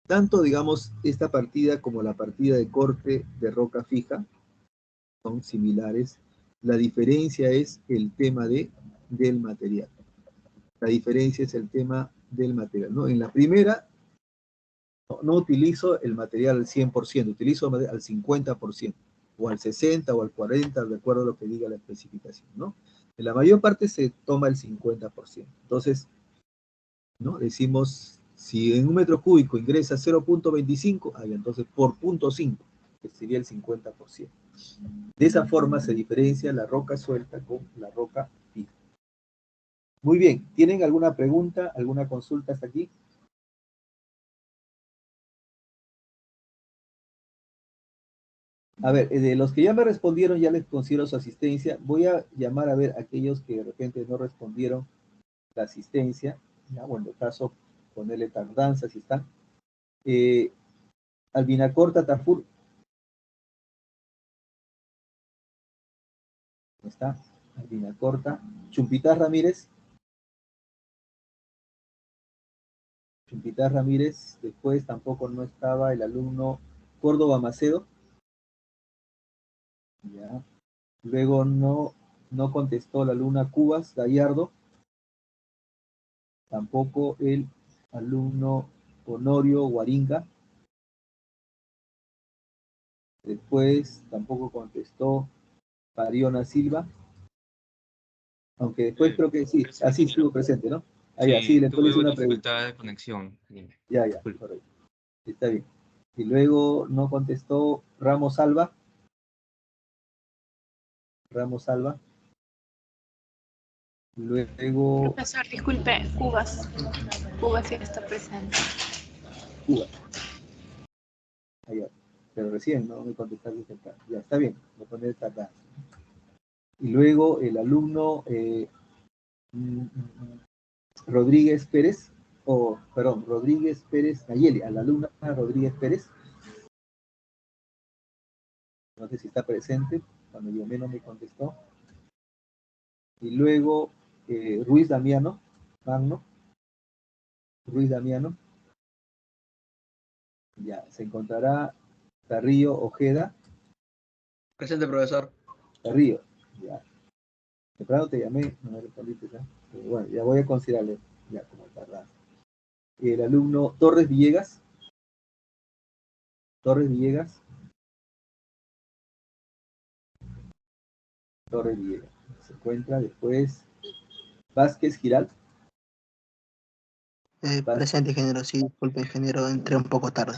tanto, digamos, esta partida como la partida de corte de roca fija son similares. La diferencia es el tema del material. La diferencia es el tema del material, ¿no? En la primera, no utilizo el material al 100%, utilizo al 50%, o al 60% o al 40%, de acuerdo a lo que diga la especificación, ¿no? En la mayor parte se toma el 50%. Entonces, ¿no? Decimos, si en un metro cúbico ingresa 0.25, entonces por 0.5, que sería el 50%. De esa forma se diferencia la roca suelta con la roca fija. Muy bien, ¿tienen alguna pregunta, alguna consulta hasta aquí? A ver, de los que ya me respondieron, ya les considero su asistencia. Voy a llamar a ver aquellos que de repente no respondieron la asistencia, ¿ya? O en el caso, ponerle tardanza si están. Albinacorta Tafur. ¿Dónde está? Albinacorta. Chumpitaz Ramírez. Chumpitaz Ramírez. Después tampoco no estaba el alumno Córdoba Macedo. Ya. Luego no contestó la alumna Cubas Gallardo. Tampoco el alumno Honorio Guaringa. Después tampoco contestó Pariona Silva. Aunque después creo que sí, así estuvo presente, ¿no? Ahí, así, después le hice una pregunta. Dificultad de conexión. Dime. Ya, correcto. Está bien. Y luego no contestó Ramos Alba. Ramos Alba. Luego. Profesor, disculpe, Cubas. Cubas sí está presente. Cuba. Allá. Pero recién no me contestaste acá. Ya, está bien. Voy a poner esta acá. Y luego el alumno Rodríguez Pérez, Rodríguez Pérez Nayeli, a la alumna Rodríguez Pérez. No sé si está presente, cuando llamé no me contestó. Y luego Ruiz Damiano, Magno. Ruiz Damiano. Ya, se encontrará Carrillo Ojeda. Presente, profesor. Carrillo, ya. Temprano te llamé, no me respondiste, ¿no? Pero bueno, ya voy a considerarle, ya como tardás. El alumno Torres Villegas. Torres Villegas. Torres Villegas. Se encuentra después Vázquez Giral. Presente, ingeniero. Sí, disculpe, ingeniero, entré un poco tarde.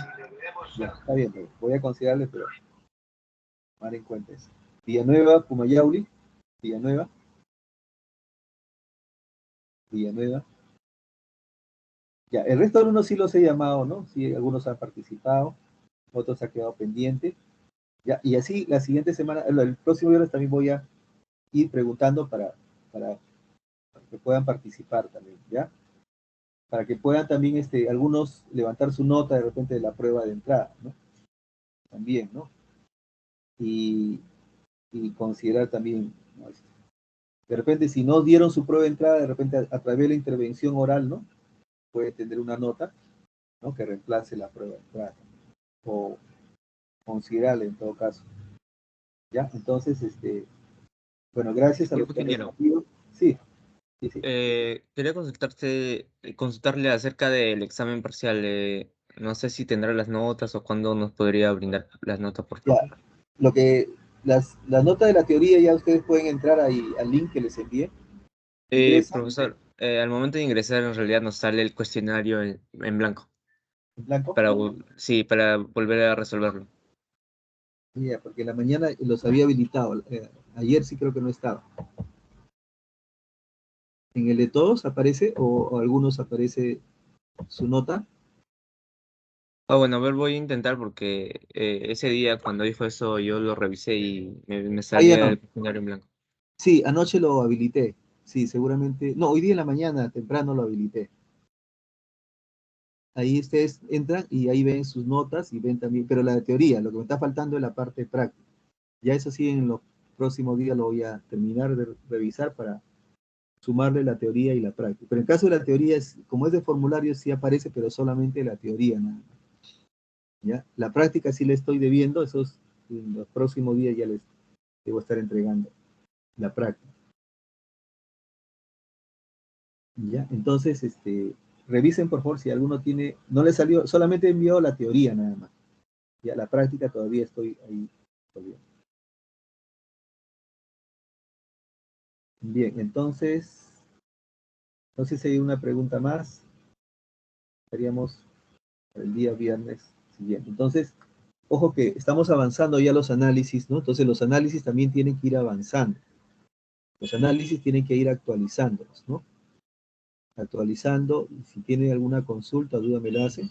Ya, está bien, pero voy a considerarle, pero tomar en cuenta eso. Villanueva, Pumayauli. Villanueva. Ya, el resto de alumnos sí los he llamado, ¿no? Sí, algunos han participado, otros han quedado pendientes. Ya, y así la siguiente semana, el próximo viernes también voy a ir preguntando para que puedan participar también, ¿ya? Para que puedan también algunos levantar su nota de repente de la prueba de entrada, ¿no? También, ¿no? Y considerar también, ¿no? De repente, si no dieron su prueba de entrada, de repente a través de la intervención oral, ¿no? Puede tener una nota, ¿no? Que reemplace la prueba de entrada. O considerarle en todo caso. ¿Ya? Entonces, bueno, gracias a los que han respondido. Sí. Quería consultarle acerca del examen parcial. No sé si tendrá las notas o cuándo nos podría brindar las notas, por favor. Ya, las notas de la teoría ya ustedes pueden entrar ahí al link que les envié. Profesor, al momento de ingresar en realidad nos sale el cuestionario en blanco. ¿En blanco? Sí, para volver a resolverlo. Ya, porque en la mañana los había habilitado. Ayer sí creo que no estaba. ¿En el de todos aparece o algunos aparece su nota? Bueno, a ver, voy a intentar porque ese día cuando dijo eso yo lo revisé y me salía el cuestionario en blanco. Sí, anoche lo habilité. Sí, seguramente. No, hoy día en la mañana, temprano lo habilité. Ahí ustedes entran y ahí ven sus notas y ven también, pero la de teoría, lo que me está faltando es la parte práctica. Ya eso sí, en los próximos días lo voy a terminar de revisar para sumarle la teoría y la práctica. Pero en caso de la teoría, como es de formulario, sí aparece, pero solamente la teoría nada más. ¿Ya? La práctica sí le estoy debiendo, esos en los próximos días ya les debo estar entregando la práctica. ¿Ya? Entonces, revisen por favor si alguno tiene, no le salió, solamente envió la teoría nada más. Ya la práctica todavía estoy ahí. Todavía. Bien, entonces, no sé si hay una pregunta más. Estaríamos el día viernes siguiente. Entonces, ojo que estamos avanzando ya los análisis, ¿no? Entonces los análisis también tienen que ir avanzando. Los análisis tienen que ir actualizándolos, ¿no? Actualizando, si tienen alguna consulta, duda me la hacen.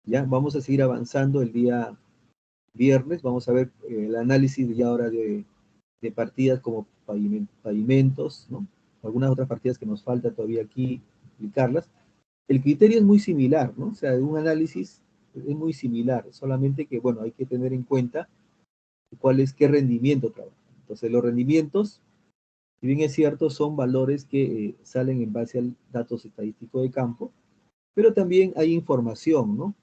Ya, vamos a seguir avanzando el día viernes, vamos a ver el análisis ya ahora de partidas como pavimentos, ¿no? Algunas otras partidas que nos falta todavía aquí explicarlas. El criterio es muy similar, ¿no? O sea, un análisis es muy similar, solamente que, bueno, hay que tener en cuenta qué rendimiento trabaja. Entonces, los rendimientos, si bien es cierto, son valores que salen en base al datos estadísticos de campo, pero también hay información, ¿no?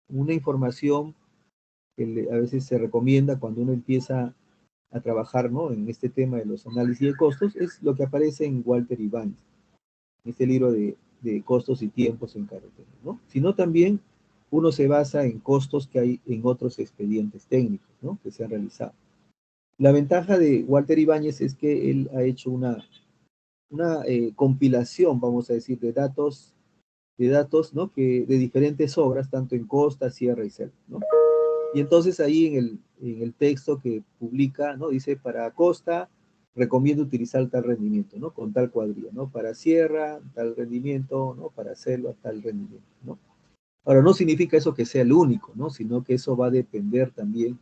Una información que a veces se recomienda cuando uno empieza a trabajar, ¿no?, en este tema de los análisis de costos, es lo que aparece en Walter Ibáñez, en este libro de costos y tiempos en carretera, ¿no? Sino también uno se basa en costos que hay en otros expedientes técnicos, ¿no?, que se han realizado. La ventaja de Walter Ibáñez es que él ha hecho una compilación, vamos a decir, de datos, ¿no?, que de diferentes obras, tanto en costa, sierra y selva, ¿no? Y entonces ahí en el texto que publica, ¿no?, dice, para costa recomiendo utilizar tal rendimiento, ¿no?, con tal cuadrilla, ¿no? Para sierra, tal rendimiento, ¿no? Para selva, tal rendimiento, ¿no? Ahora, no significa eso que sea el único, ¿no?, sino que eso va a depender también,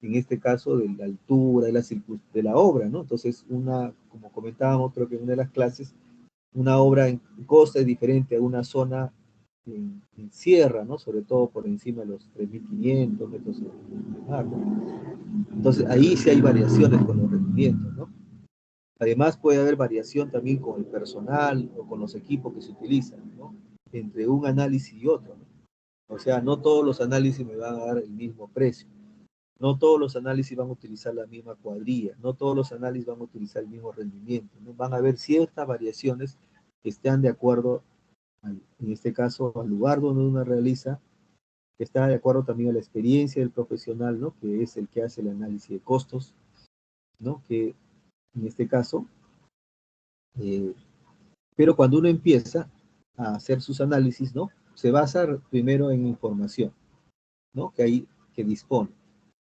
en este caso, de la altura, de la obra, ¿no? Entonces, como comentábamos, creo que en una de las clases, una obra en costa es diferente a una zona en sierra, ¿no? Sobre todo por encima de los 3.500 metros de mar, ¿no? Entonces, ahí sí hay variaciones con los rendimientos, ¿no? Además, puede haber variación también con el personal o con los equipos que se utilizan, ¿no?, entre un análisis y otro, ¿no? O sea, no todos los análisis me van a dar el mismo precio. No todos los análisis van a utilizar la misma cuadrilla. No todos los análisis van a utilizar el mismo rendimiento, ¿no? Van a haber ciertas variaciones que estén de acuerdo, en este caso, al lugar donde uno realiza, que está de acuerdo también a la experiencia del profesional, ¿no?, que es el que hace el análisis de costos, ¿no?, que en este caso, pero cuando uno empieza a hacer sus análisis, ¿no?, se basa primero en información, ¿no?, que dispone.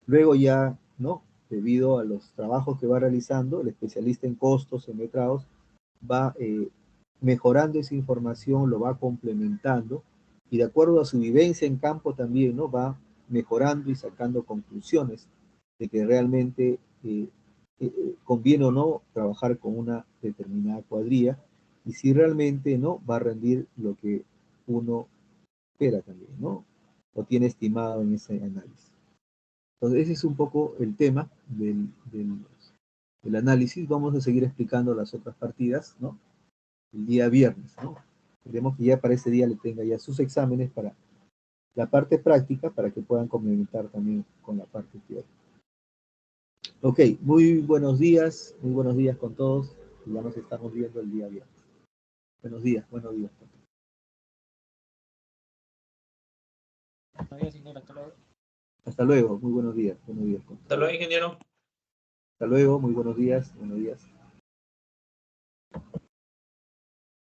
Luego ya, ¿no?, debido a los trabajos que va realizando, el especialista en costos, en metrados, va mejorando esa información, lo va complementando, y de acuerdo a su vivencia en campo también, ¿no?, va mejorando y sacando conclusiones de que realmente conviene o no trabajar con una determinada cuadrilla, y si realmente no va a rendir lo que uno espera también, ¿no?, o tiene estimado en ese análisis. Entonces, ese es un poco el tema del análisis. Vamos a seguir explicando las otras partidas, ¿no?, el día viernes, ¿no? Queremos que ya para ese día le tenga ya sus exámenes para la parte práctica, para que puedan complementar también con la parte teórica. Ok, muy buenos días con todos. Ya nos estamos viendo el día viernes. Buenos días, buenos días. Hasta luego, muy buenos días. Hasta luego, ingeniero. Hasta luego, muy buenos días, buenos días.